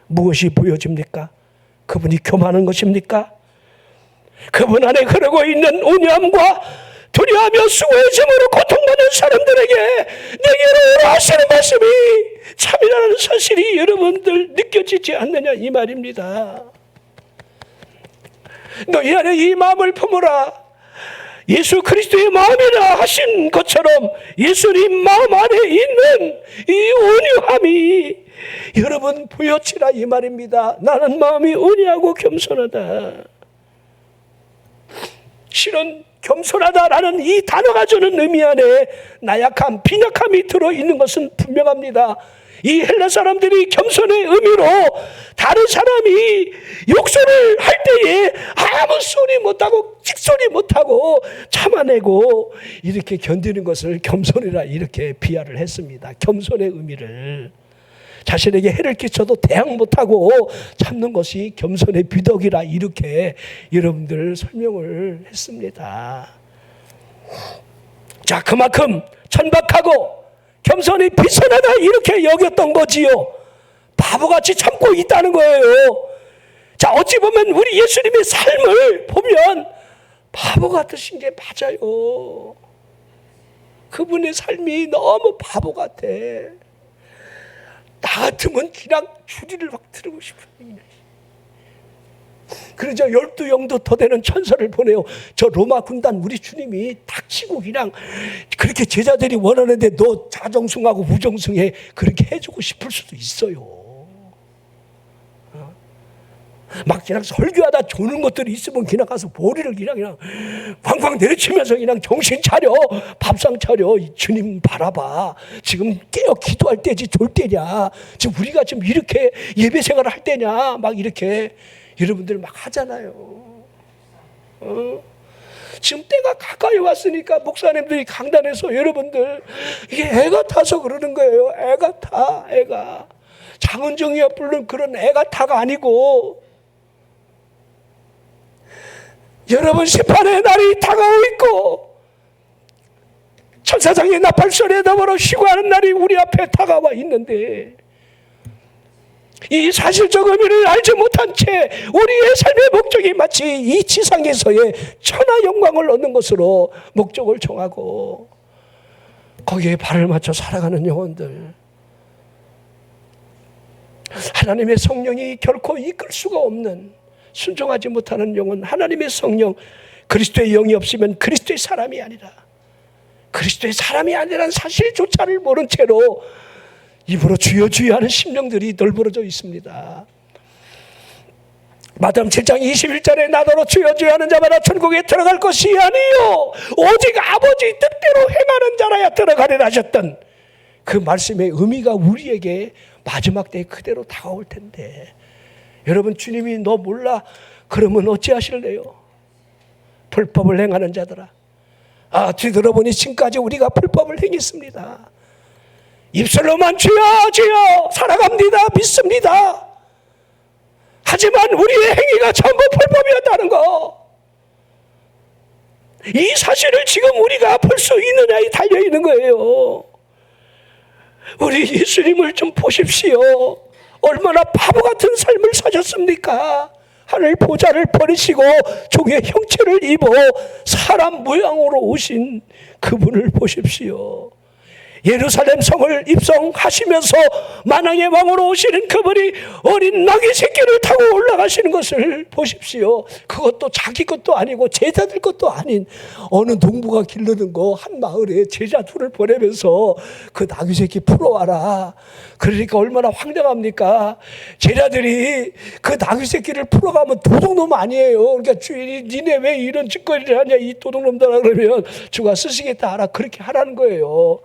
무엇이 보여집니까? 그분이 교만한 것입니까? 그분 안에 흐르고 있는 온유함과 두려워하며 수고해짐으로 고통받는 사람들에게 내게로 오라 하시는 말씀이 참이라는 사실이 여러분들 느껴지지 않느냐 이 말입니다. 너희 안에 이 마음을 품으라. 예수 그리스도의 마음이라 하신 것처럼 예수님 마음 안에 있는 이 온유함이 여러분 보여지라 이 말입니다. 나는 마음이 온유하고 겸손하다. 실은 겸손하다라는 이 단어가 주는 의미 안에 나약함, 빈약함이 들어있는 것은 분명합니다. 이 헬라 사람들이 겸손의 의미로 다른 사람이 욕설을 할 때에 아무 소리 못하고 찍소리 못하고 참아내고 이렇게 견디는 것을 겸손이라 이렇게 비하를 했습니다. 겸손의 의미를 자신에게 해를 끼쳐도 대항 못하고 참는 것이 겸손의 비덕이라 이렇게 여러분들 설명을 했습니다. 자, 그만큼 천박하고 겸손이 비천하다 이렇게 여겼던 거지요. 바보같이 참고 있다는 거예요. 자, 어찌 보면 우리 예수님의 삶을 보면 바보 같으신 게 맞아요. 그분의 삶이 너무 바보 같아. 나 같으면 그냥 주리를 막 들고 싶은 얘기야. 그러자 12영도 더 되는 천사를 보내요. 저 로마 군단 우리 주님이 닥치고 그냥 그렇게 제자들이 원하는데 너 자정승하고 우정승해 그렇게 해주고 싶을 수도 있어요. 막 그냥 설교하다 조는 것들이 있으면 그냥 가서 머리를 그냥 쾅쾅 내리치면서 그냥 정신 차려, 밥상 차려, 주님 바라봐. 지금 깨어 기도할 때지 졸 때냐. 지금 우리가 지금 이렇게 예배 생활을 할 때냐. 막 이렇게 여러분들 막 하잖아요. 지금 때가 가까이 왔으니까 목사님들이 강단에서 여러분들 이게 애가 타서 그러는 거예요. 애가 타, 애가. 장은정이가 부른 그런 애가 타가 아니고 여러분 심판의 날이 다가오고 있고 천사장의 나팔소리에 더불어 쉬고하는 날이 우리 앞에 다가와 있는데 이 사실적 의미를 알지 못한 채 우리의 삶의 목적이 마치 이 지상에서의 천하 영광을 얻는 것으로 목적을 정하고 거기에 발을 맞춰 살아가는 영혼들, 하나님의 성령이 결코 이끌 수가 없는 순종하지 못하는 영혼, 하나님의 성령, 그리스도의 영이 없으면 그리스도의 사람이 아니라 그리스도의 사람이 아니라는 사실조차를 모른 채로 입으로 주여 주여 하는 심령들이 널브러져 있습니다. 마태복음 7장 21절에 나더러 주여 주여 하는 자마다 천국에 들어갈 것이 아니요 오직 아버지 뜻대로 행하는 자라야 들어가리라 하셨던 그 말씀의 의미가 우리에게 마지막 때에 그대로 다가올 텐데, 여러분 주님이 너 몰라 그러면 어찌하실래요? 불법을 행하는 자들아, 뒤돌아보니 지금까지 우리가 불법을 행했습니다. 입술로만 주여 주여 살아갑니다, 믿습니다. 하지만 우리의 행위가 전부 불법이었다는 거, 이 사실을 지금 우리가 볼 수 있느냐에 달려있는 거예요. 우리 예수님을 좀 보십시오. 얼마나 바보 같은 삶을 사셨습니까? 하늘 보좌를 버리시고 종의 형체를 입어 사람 모양으로 오신 그분을 보십시오. 예루살렘 성을 입성하시면서 만왕의 왕으로 오시는 그분이 어린 나귀 새끼를 타고 올라가시는 것을 보십시오. 그것도 자기 것도 아니고 제자들 것도 아닌 어느 농부가 기르는 거 한 마을에 제자 둘을 보내면서 그 나귀 새끼 풀어와라. 그러니까 얼마나 황당합니까? 제자들이 그 나귀 새끼를 풀어가면 도둑놈 아니에요. 그러니까 주인이 니네 왜 이런 짓거리를 하냐 이 도둑놈들아, 그러면 주가 쓰시겠다 하라, 그렇게 하라는 거예요.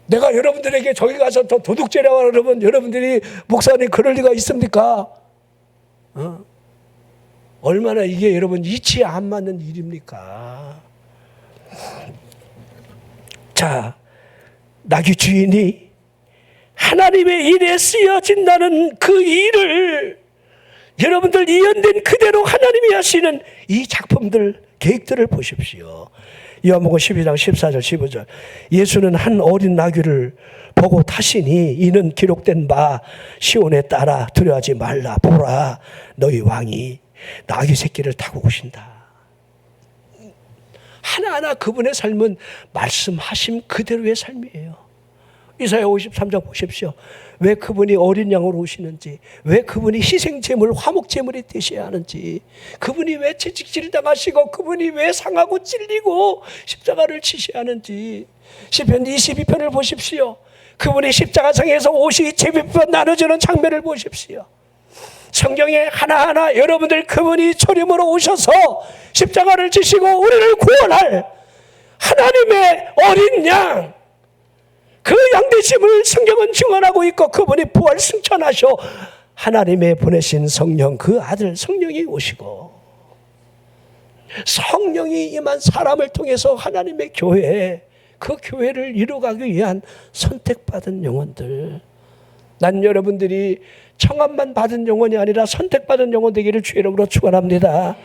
내가 여러분들에게 저기 가서 더 도둑질하라 그러면 여러분들이 목사님 그럴 리가 있습니까? 얼마나 이게 여러분 이치에 안 맞는 일입니까? 자, 나귀 주인이 하나님의 일에 쓰여진다는 그 일을 여러분들 이연된 그대로 하나님이 하시는 이 작품들, 계획들을 보십시오. 요한복음 12장 14절 15절 예수는 한 어린 나귀를 보고 타시니 이는 기록된 바 시온에 따라 두려워하지 말라, 보라 너희 왕이 나귀 새끼를 타고 오신다. 하나하나 그분의 삶은 말씀하심 그대로의 삶이에요. 이사야 53장 보십시오. 왜 그분이 어린 양으로 오시는지, 왜 그분이 희생제물, 화목제물이 되셔야 하는지, 그분이 왜 채찍질 당하시고 그분이 왜 상하고 찔리고 십자가를 치셔야 하는지. 시편 22편을 보십시오. 그분이 십자가상에서 옷이 제비뼈 나눠지는 장면을 보십시오. 성경에 하나하나 여러분들 그분이 초림으로 오셔서 십자가를 지시고 우리를 구원할 하나님의 어린 양, 그 양되심을 성경은 증언하고 있고, 그분이 부활 승천하셔 하나님의 보내신 성령, 그 아들 성령이 오시고, 성령이 임한 사람을 통해서 하나님의 교회, 그 교회를 이루어가기 위한 선택받은 영혼들. 난 여러분들이 청함만 받은 영혼이 아니라 선택받은 영혼 되기를 주의 이름으로 축원합니다.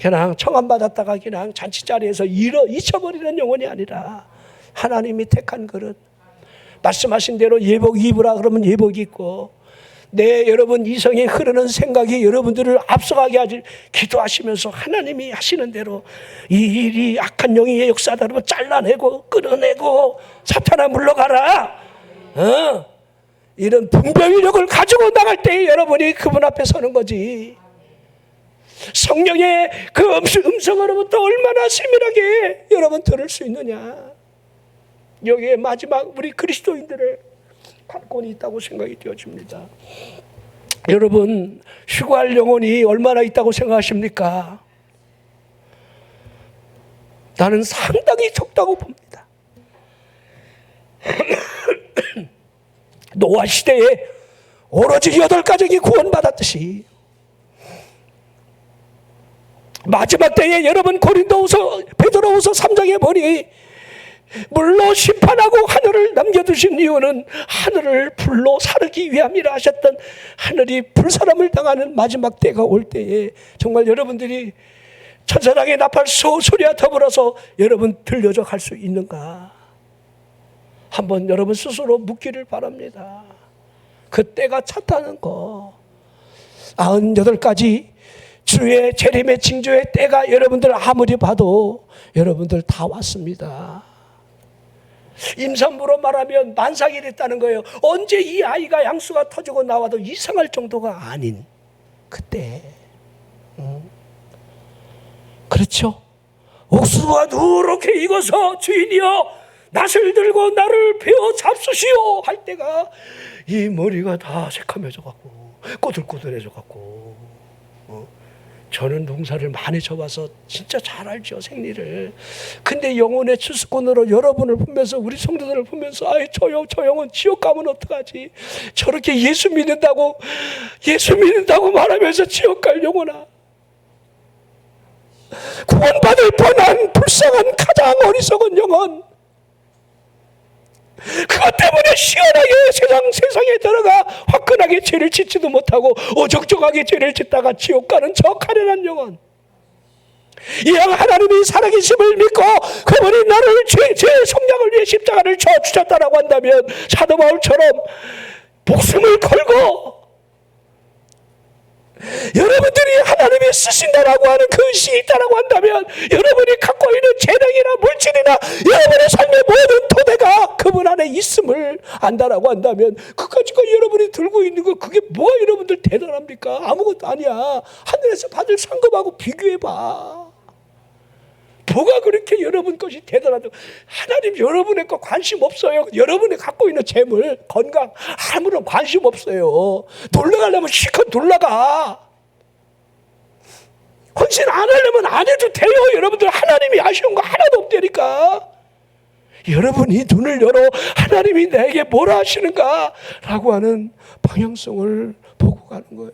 그냥 청함받았다가 그냥 잔치자리에서 잊혀버리는 영혼이 아니라 하나님이 택한 그릇, 말씀하신 대로 예복 입으라 그러면 예복이 있고, 여러분 이성에 흐르는 생각이 여러분들을 앞서가게 하지, 기도하시면서 하나님이 하시는 대로 이 일이 악한 영의 역사다 그러면 잘라내고 끊어내고 사탄아 물러가라, 이런 분별력을 가지고 나갈 때 여러분이 그분 앞에 서는 거지. 성령의 그 음성으로부터 얼마나 세밀하게 여러분 들을 수 있느냐. 여기에 마지막 우리 그리스도인들의 관건이 있다고 생각이 되어집니다. 여러분 휴거할 영혼이 얼마나 있다고 생각하십니까? 나는 상당히 적다고 봅니다. 노아 시대에 오로지 8가족이 구원받았듯이 마지막 때에 여러분 베드로후서 3장에 보니 물로 심판하고 하늘을 남겨두신 이유는 하늘을 불로 사르기 위함이라 하셨던, 하늘이 불사람을 당하는 마지막 때가 올 때에 정말 여러분들이 천사장의 나팔 소리와 더불어서 여러분 들려줘 갈 수 있는가? 한번 여러분 스스로 묻기를 바랍니다. 그 때가 찼다는 거, 98가지 주의 재림의 징조의 때가 여러분들 아무리 봐도 여러분들 다 왔습니다. 임산부로 말하면 만삭이 됐다는 거예요. 언제 이 아이가 양수가 터지고 나와도 이상할 정도가 아닌 그때. 그렇죠? 옥수수가 누렇게 익어서 주인이여 낫을 들고 나를 베어 잡수시오 할 때가 이 머리가 다 새카매져 갖고 꼬들꼬들해져 갖고. 저는 농사를 많이 져봐서 진짜 잘 알죠, 생리를. 근데 영혼의 추수꾼으로 여러분을 보면서, 우리 성도들을 보면서, 아이 저 영혼 지옥 가면 어떡하지? 저렇게 예수 믿는다고 말하면서 지옥 갈 영혼아, 구원받을 뻔한 불쌍한 가장 어리석은 영혼, 그것 때문에 시원하게 세상에 들어가 화끈하게 죄를 짓지도 못하고 어정쩡하게 죄를 짓다가 지옥 가는 저 가련한 영혼, 이왕 하나님이 살아계심을 믿고 그분이 나를 제 속량을 위해 십자가를 져 주셨다라고 한다면, 사도 바울처럼 목숨을 걸고 여러분들이 하나님이 쓰신다라고 하는 그 의식이 있다라고 한다면, 여러분이 갖고 있는 재능이나 물질이나 여러분의 삶의 모든 토대가 그분 안에 있음을 안다라고 한다면, 그까짓거 여러분이 들고 있는 거, 그게 뭐가 여러분들 대단합니까? 아무것도 아니야. 하늘에서 받을 상급하고 비교해봐. 뭐가 그렇게 여러분 것이 대단하다고? 하나님 여러분의 거 관심 없어요. 여러분이 갖고 있는 재물, 건강 아무런 관심 없어요. 놀러가려면 실컷 놀러가. 헌신 안 하려면 안 해도 돼요. 여러분들 하나님이 아쉬운 거 하나도 없다니까. 여러분이 눈을 열어 하나님이 내게 뭘 하시는가 라고 하는 방향성을 보고 가는 거예요.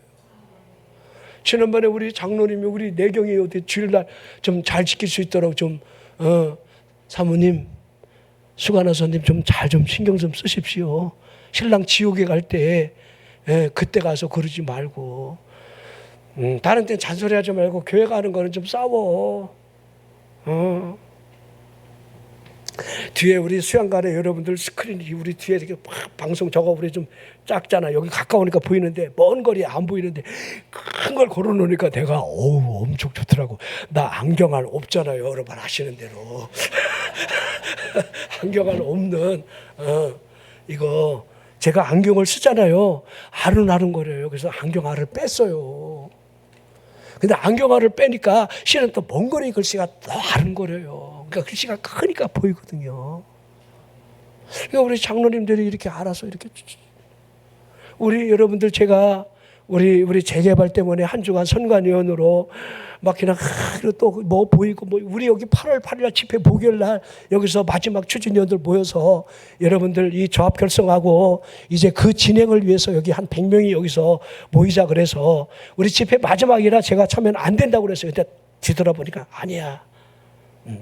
지난번에 우리 장로님이 우리 내경이 어디 주일날 좀 잘 지킬 수 있도록 좀 사모님, 수관하사님 좀 잘 좀 신경 좀 쓰십시오. 신랑 지옥에 갈 때 그때 가서 그러지 말고, 다른 데는 잔소리하지 말고 교회 가는 거는 좀 싸워. 뒤에 우리 수양관에 여러분들 스크린이 우리 뒤에 이렇게 방송 저거 우리 좀 작잖아. 여기 가까우니까 보이는데 먼 거리에 안 보이는데 큰 걸 걸어놓으니까 내가 엄청 좋더라고. 나 안경알 없잖아요. 여러분 아시는 대로. 안경알 없는 이거 제가 안경을 쓰잖아요. 아른아른거려요. 그래서 안경알을 뺐어요. 근데 안경알을 빼니까 실은 또 먼 거리 글씨가 더 아른거려요. 그러니까 글씨가 크니까 보이거든요. 그러니까 우리 장로님들이 이렇게 알아서 이렇게, 우리 여러분들 제가 우리 재개발 때문에 한 주간 선관위원으로 막 그냥 또 뭐 보이고 뭐 우리 여기 8월 8일 집회 목요일 날 여기서 마지막 추진위원들 모여서 여러분들 이 조합 결성하고 이제 그 진행을 위해서 여기 한 100명이 여기서 모이자 그래서 우리 집회 마지막이라 제가 참여는 안 된다고 그랬어요. 근데 뒤돌아보니까 아니야.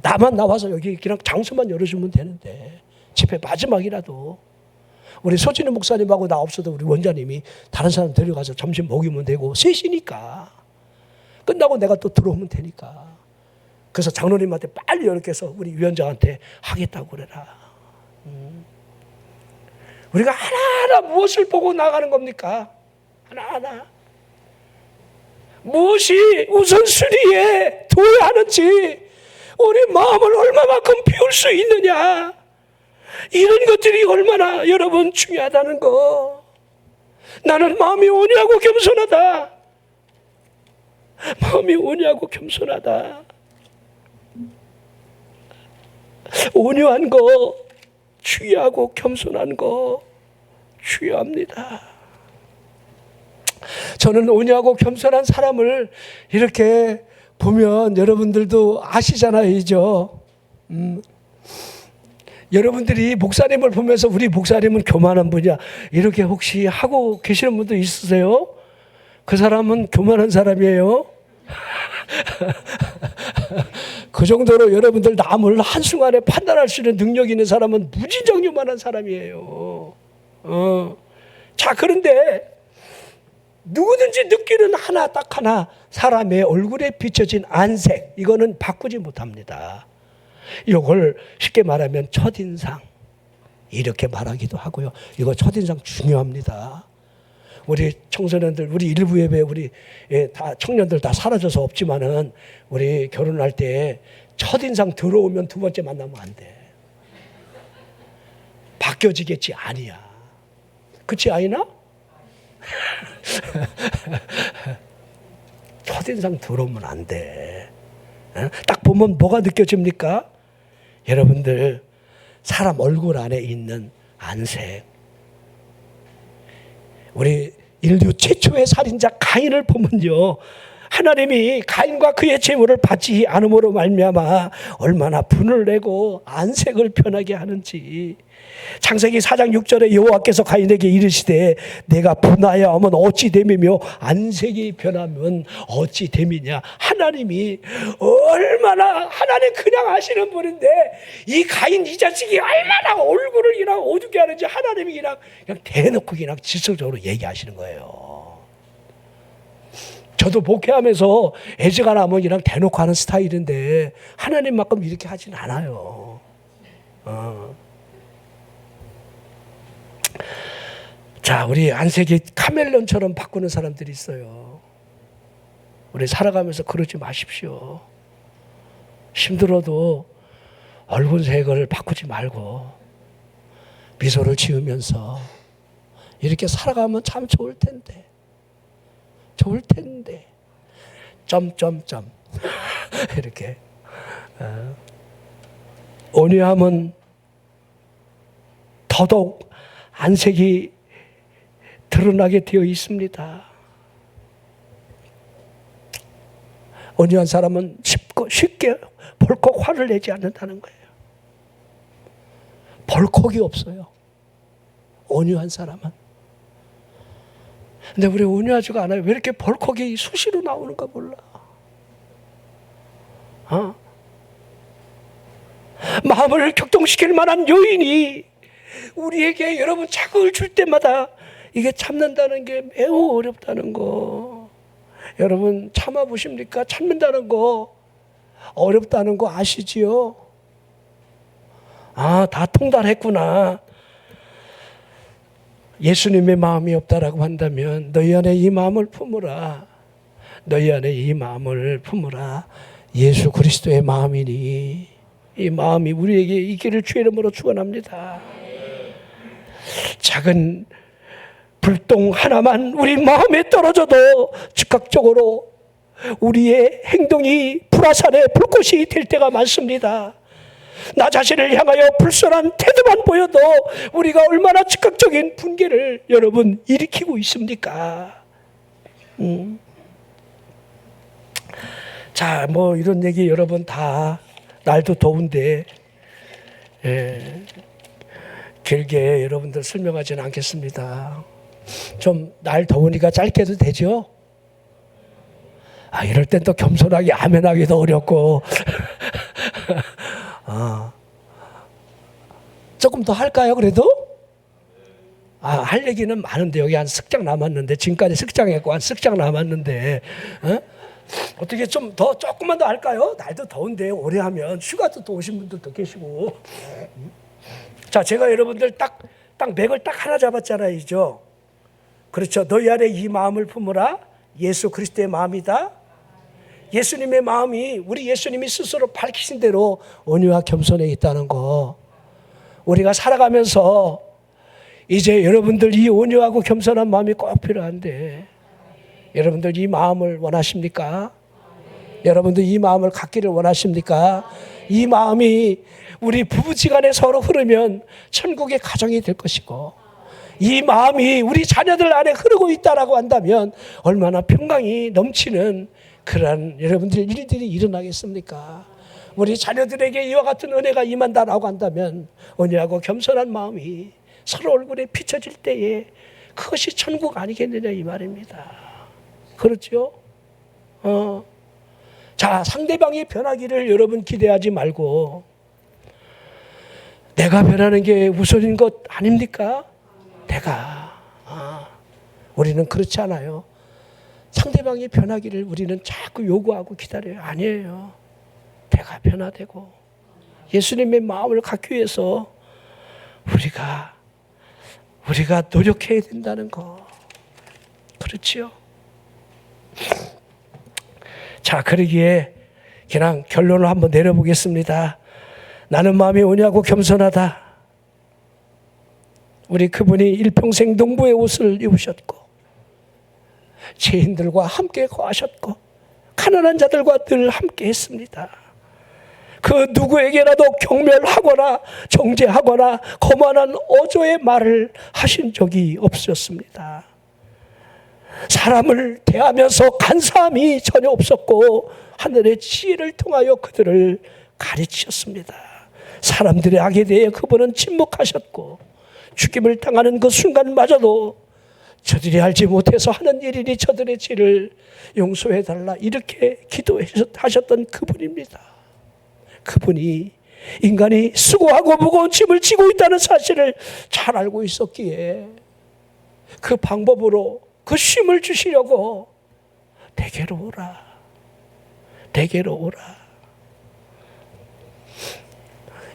나만 나와서 여기 그냥 장소만 열어주면 되는데 집회 마지막이라도 우리 소진우 목사님하고 나 없어도 우리 원장님이 다른 사람 데려가서 점심 먹이면 되고 셋이니까 끝나고 내가 또 들어오면 되니까. 그래서 장로님한테 빨리 이렇게 해서 우리 위원장한테 하겠다고 그래라. 우리가 하나하나 무엇을 보고 나가는 겁니까? 하나하나 무엇이 우선순위에 둬야 하는지, 우리 마음을 얼마만큼 비울 수 있느냐, 이런 것들이 얼마나 여러분 중요하다는 거. 나는 마음이 온유하고 겸손하다. 마음이 온유하고 겸손하다. 온유한 거 중요하고 겸손한 거 중요합니다. 저는 온유하고 겸손한 사람을 이렇게 보면 여러분들도 아시잖아요, 이죠? 여러분들이 목사님을 보면서 우리 목사님은 교만한 분이야 이렇게 혹시 하고 계시는 분도 있으세요? 그 사람은 교만한 사람이에요. 그 정도로 여러분들 남을 한순간에 판단할 수 있는 능력이 있는 사람은 무지정 요만한 사람이에요. 자, 그런데 누구든지 느끼는 하나 딱 하나, 사람의 얼굴에 비춰진 안색, 이거는 바꾸지 못합니다. 이걸 쉽게 말하면 첫인상 이렇게 말하기도 하고요. 이거 첫인상 중요합니다. 우리 청소년들, 우리 일부 예배, 우리 다 청년들 다 사라져서 없지만은 우리 결혼할 때 첫인상 들어오면 두 번째 만나면 안 돼. 바뀌어지겠지? 아니야. 그치 아이나? 첫인상 들어오면 안 돼. 딱 보면 뭐가 느껴집니까? 여러분들 사람 얼굴 안에 있는 안색. 우리 인류 최초의 살인자 가인을 보면요, 하나님이 가인과 그의 재물을 받지 않음으로 말미암아 얼마나 분을 내고 안색을 변하게 하는지. 창세기 4장 6절에 여호와께서 가인에게 이르시되 내가 분하여하면 어찌 됨이며 안색이 변하면 어찌 됨이냐. 하나님이 얼마나, 하나님 그냥 하시는 분인데 이 가인 이 자식이 얼마나 얼굴을 그냥 어둡게 하는지 하나님이 그냥 대놓고 그냥 직설적으로 얘기하시는 거예요. 저도 목회하면서 애지가 나면 그냥 대놓고 하는 스타일인데 하나님만큼 이렇게 하진 않아요. 자, 우리 안색이 카멜론처럼 바꾸는 사람들이 있어요. 우리 살아가면서 그러지 마십시오. 힘들어도 얼굴색을 바꾸지 말고 미소를 지으면서 이렇게 살아가면 참 좋을 텐데. 좋을 텐데. 점점점. 이렇게. 온유함은 더더욱 안색이 드러나게 되어 있습니다. 온유한 사람은 쉽게 벌컥 화를 내지 않는다는 거예요. 벌컥이 없어요. 온유한 사람은. 근데 우리 온유하지가 않아요. 왜 이렇게 벌컥이 수시로 나오는가 몰라. 마음을 격동시킬 만한 요인이 우리에게 여러분 자극을 줄 때마다 이게 참는다는 게 매우 어렵다는 거. 여러분 참아보십니까? 참는다는 거 어렵다는 거 아시지요? 다 통달했구나. 예수님의 마음이 없다라고 한다면 너희 안에 이 마음을 품으라. 너희 안에 이 마음을 품으라. 예수 그리스도의 마음이니 이 마음이 우리에게 있기를 주의 이름으로 축원합니다. 작은 불똥 하나만 우리 마음에 떨어져도 즉각적으로 우리의 행동이 불화살의 불꽃이 될 때가 많습니다. 나 자신을 향하여 불손한 태도만 보여도 우리가 얼마나 즉각적인 분개를 여러분 일으키고 있습니까? 자, 뭐 이런 얘기 여러분 다 날도 더운데 길게 여러분들 설명하지는 않겠습니다. 좀 날 더우니까 짧게 해도 되죠? 이럴 땐 또 겸손하게 아멘하기도 어렵고 조금 더 할까요? 그래도? 할 얘기는 많은데 여기 한 석장 남았는데 지금까지 석장했고 한 석장 남았는데 어떻게 좀 더 조금만 더 할까요? 날도 더운데 오래 하면 휴가도 또 오신 분들도 계시고. 자, 제가 여러분들 딱 맥을 딱 하나 잡았잖아요, 이죠? 그렇죠. 너희 안에 이 마음을 품으라. 예수 그리스도의 마음이다. 예수님의 마음이 우리 예수님이 스스로 밝히신 대로 온유와 겸손에 있다는 거. 우리가 살아가면서 이제 여러분들 이 온유하고 겸손한 마음이 꼭 필요한데 여러분들 이 마음을 원하십니까? 여러분들 이 마음을 갖기를 원하십니까? 이 마음이 우리 부부지간에 서로 흐르면 천국의 가정이 될 것이고 이 마음이 우리 자녀들 안에 흐르고 있다라고 한다면 얼마나 평강이 넘치는 그러한 여러분들의 일들이 일어나겠습니까? 우리 자녀들에게 이와 같은 은혜가 임한다라고 한다면 온유하고 겸손한 마음이 서로 얼굴에 비춰질 때에 그것이 천국 아니겠느냐 이 말입니다. 그렇죠? 자, 상대방이 변하기를 여러분 기대하지 말고 내가 변하는 게 우선인 것 아닙니까? 우리는 그렇지 않아요. 상대방이 변하기를 우리는 자꾸 요구하고 기다려요. 아니에요. 내가 변화되고 예수님의 마음을 갖기 위해서 우리가 노력해야 된다는 거. 그렇지요? 자, 그러기에 그냥 결론을 한번 내려보겠습니다. 나는 마음이 온유하고 겸손하다. 우리 그분이 일평생 농부의 옷을 입으셨고 죄인들과 함께 거하셨고 가난한 자들과 늘 함께 했습니다. 그 누구에게라도 경멸하거나 정죄하거나 거만한 어조의 말을 하신 적이 없었습니다. 사람을 대하면서 간사함이 전혀 없었고 하늘의 지혜를 통하여 그들을 가르치셨습니다. 사람들의 악에 대해 그분은 침묵하셨고 죽임을 당하는 그 순간마저도 저들이 알지 못해서 하는 일이니 저들의 죄를 용서해달라 이렇게 기도하셨던 그분입니다. 그분이 인간이 수고하고 무거운 짐을 지고 있다는 사실을 잘 알고 있었기에 그 방법으로 그 쉼을 주시려고 내게로 오라, 내게로 오라.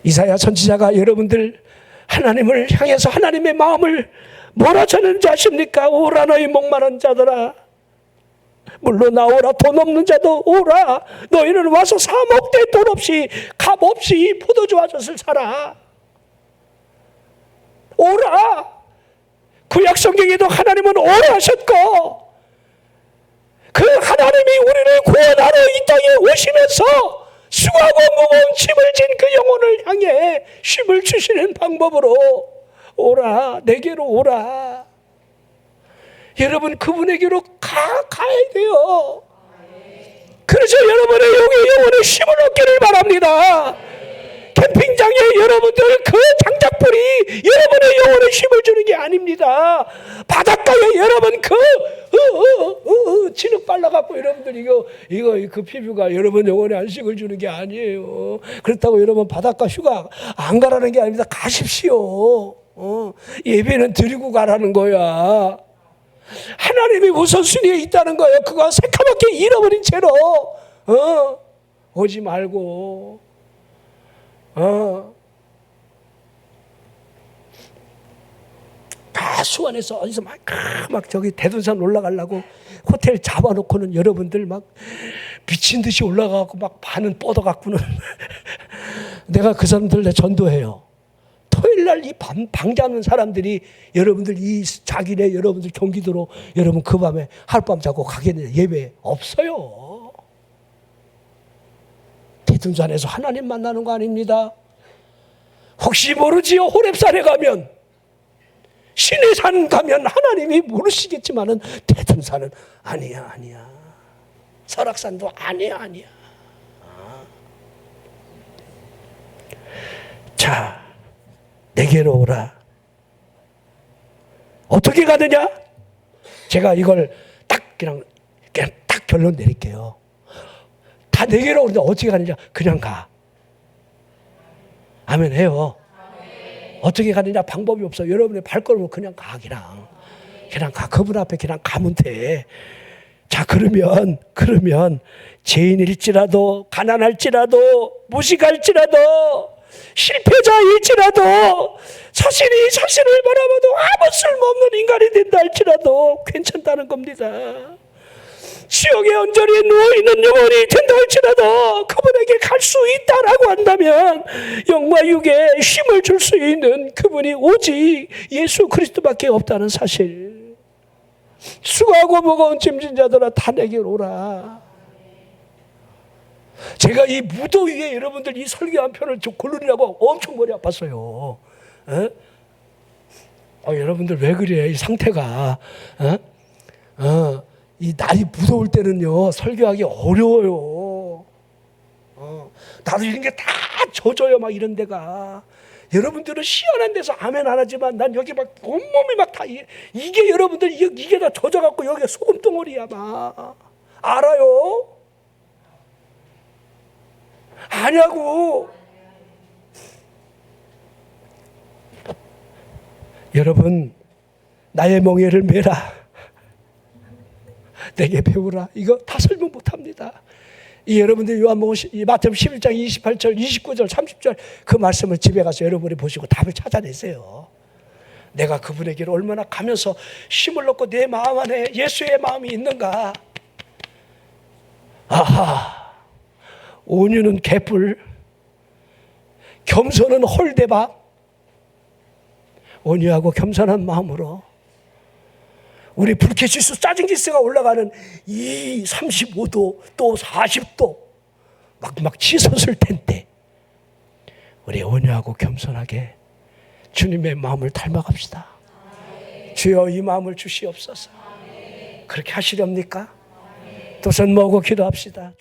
이사야 선지자가 여러분들 하나님을 향해서 하나님의 마음을 뭐라 전하는지 아십니까? 오라 너희 목마른 자들아, 물러나오라. 돈 없는 자도 오라. 너희는 와서 사 먹되 돈 없이 값 없이 포도주 한 젖을 사라. 오라. 구약 성경에도 하나님은 오라 하셨고 그 하나님이 우리를 구원하러 이 땅에 오시면서 수고하고 무거운 짐을 진 그 영혼을 향해 쉼을 주시는 방법으로 오라, 내게로 오라. 여러분 그분에게로 가야 돼요. 그래서 여러분의 영혼의 쉼을 얻기를 바랍니다. 캠핑장에 여러분들 그 장작불이 여러분의 영혼의 쉼을 주는 게 아닙니다. 바닷가에 여러분 진흙 발라갖고 여러분들 이거 그 피부가 여러분 영혼의 안식을 주는 게 아니에요. 그렇다고 여러분 바닷가 휴가 안 가라는 게 아닙니다. 가십시오. 예배는 드리고 가라는 거야. 하나님이 우선순위에 있다는 거예요. 그거 새카맣게 잃어버린 채로 오지 말고 다 수원에서 어디서 막 저기 대둔산 올라가려고 호텔 잡아놓고는 여러분들 막 미친 듯이 올라가고 막 반은 뻗어갖고는 내가 그 사람들 전도해요. 토요일날 이 방 잡는 사람들이 여러분들 이 자기네 여러분들 경기도로 여러분 그 밤에 하룻밤 자고 가겠는데 예배 없어요. 대둔산에서 하나님 만나는 거 아닙니다. 혹시 모르지요. 호렙산에 가면 신의 산 가면 하나님이 모르시겠지만은 대둔산은 아니야. 설악산도 아니야. 자, 내게로 오라. 어떻게 가느냐? 제가 이걸 그냥 딱 결론 내릴게요. 다 내게로 오는데 어떻게 가느냐? 그냥 가. 아멘 해요. 어떻게 가느냐? 방법이 없어. 여러분의 발걸음을 그냥 가. 그냥 가. 그분 앞에 그냥 가면 돼. 자, 그러면 죄인일지라도 가난할지라도 무식할지라도 실패자일지라도 자신을 바라봐도 아무 쓸모없는 인간이 된다 할지라도 괜찮다는 겁니다. 지옥의 언저리에 누워있는 영혼이 된다 할지라도 그분에게 갈 수 있다라고 한다면 영과 육에 힘을 줄 수 있는 그분이 오직 예수 그리스도밖에 없다는 사실. 수고하고 무거운 짐진 자들아 다 내게로 오라. 제가 이 무더위에 여러분들 이 설교 한 편을 고르느라고 엄청 머리 아팠어요. 여러분들 왜 그래? 이 상태가 이 날이 무더울 때는요 설교하기 어려워요. 나도 이런 게 다 젖어요. 막 이런 데가. 여러분들은 시원한 데서 아멘 안 하지만 난 여기 막 온몸이 막 다 이게 여러분들 이게 다 젖어갖고 여기가 소금덩어리야 막. 알아요? 아냐고. 여러분 나의 멍에를 메라 내게 배우라. 이거 다 설명 못합니다. 이 여러분들 요한복음 마태복음 11장 28절 29절 30절 그 말씀을 집에 가서 여러분이 보시고 답을 찾아내세요. 내가 그분에게로 얼마나 가면서 힘을 얻고 내 마음 안에 예수의 마음이 있는가. 아하. 온유는 개뿔, 겸손은 홀대박. 온유하고 겸손한 마음으로 우리 불쾌지수 짜증지수가 올라가는 이 35도 또 40도 막 치솟을 텐데 우리 온유하고 겸손하게 주님의 마음을 닮아갑시다. 주여 이 마음을 주시옵소서. 그렇게 하시렵니까? 두 손 모으고 기도합시다.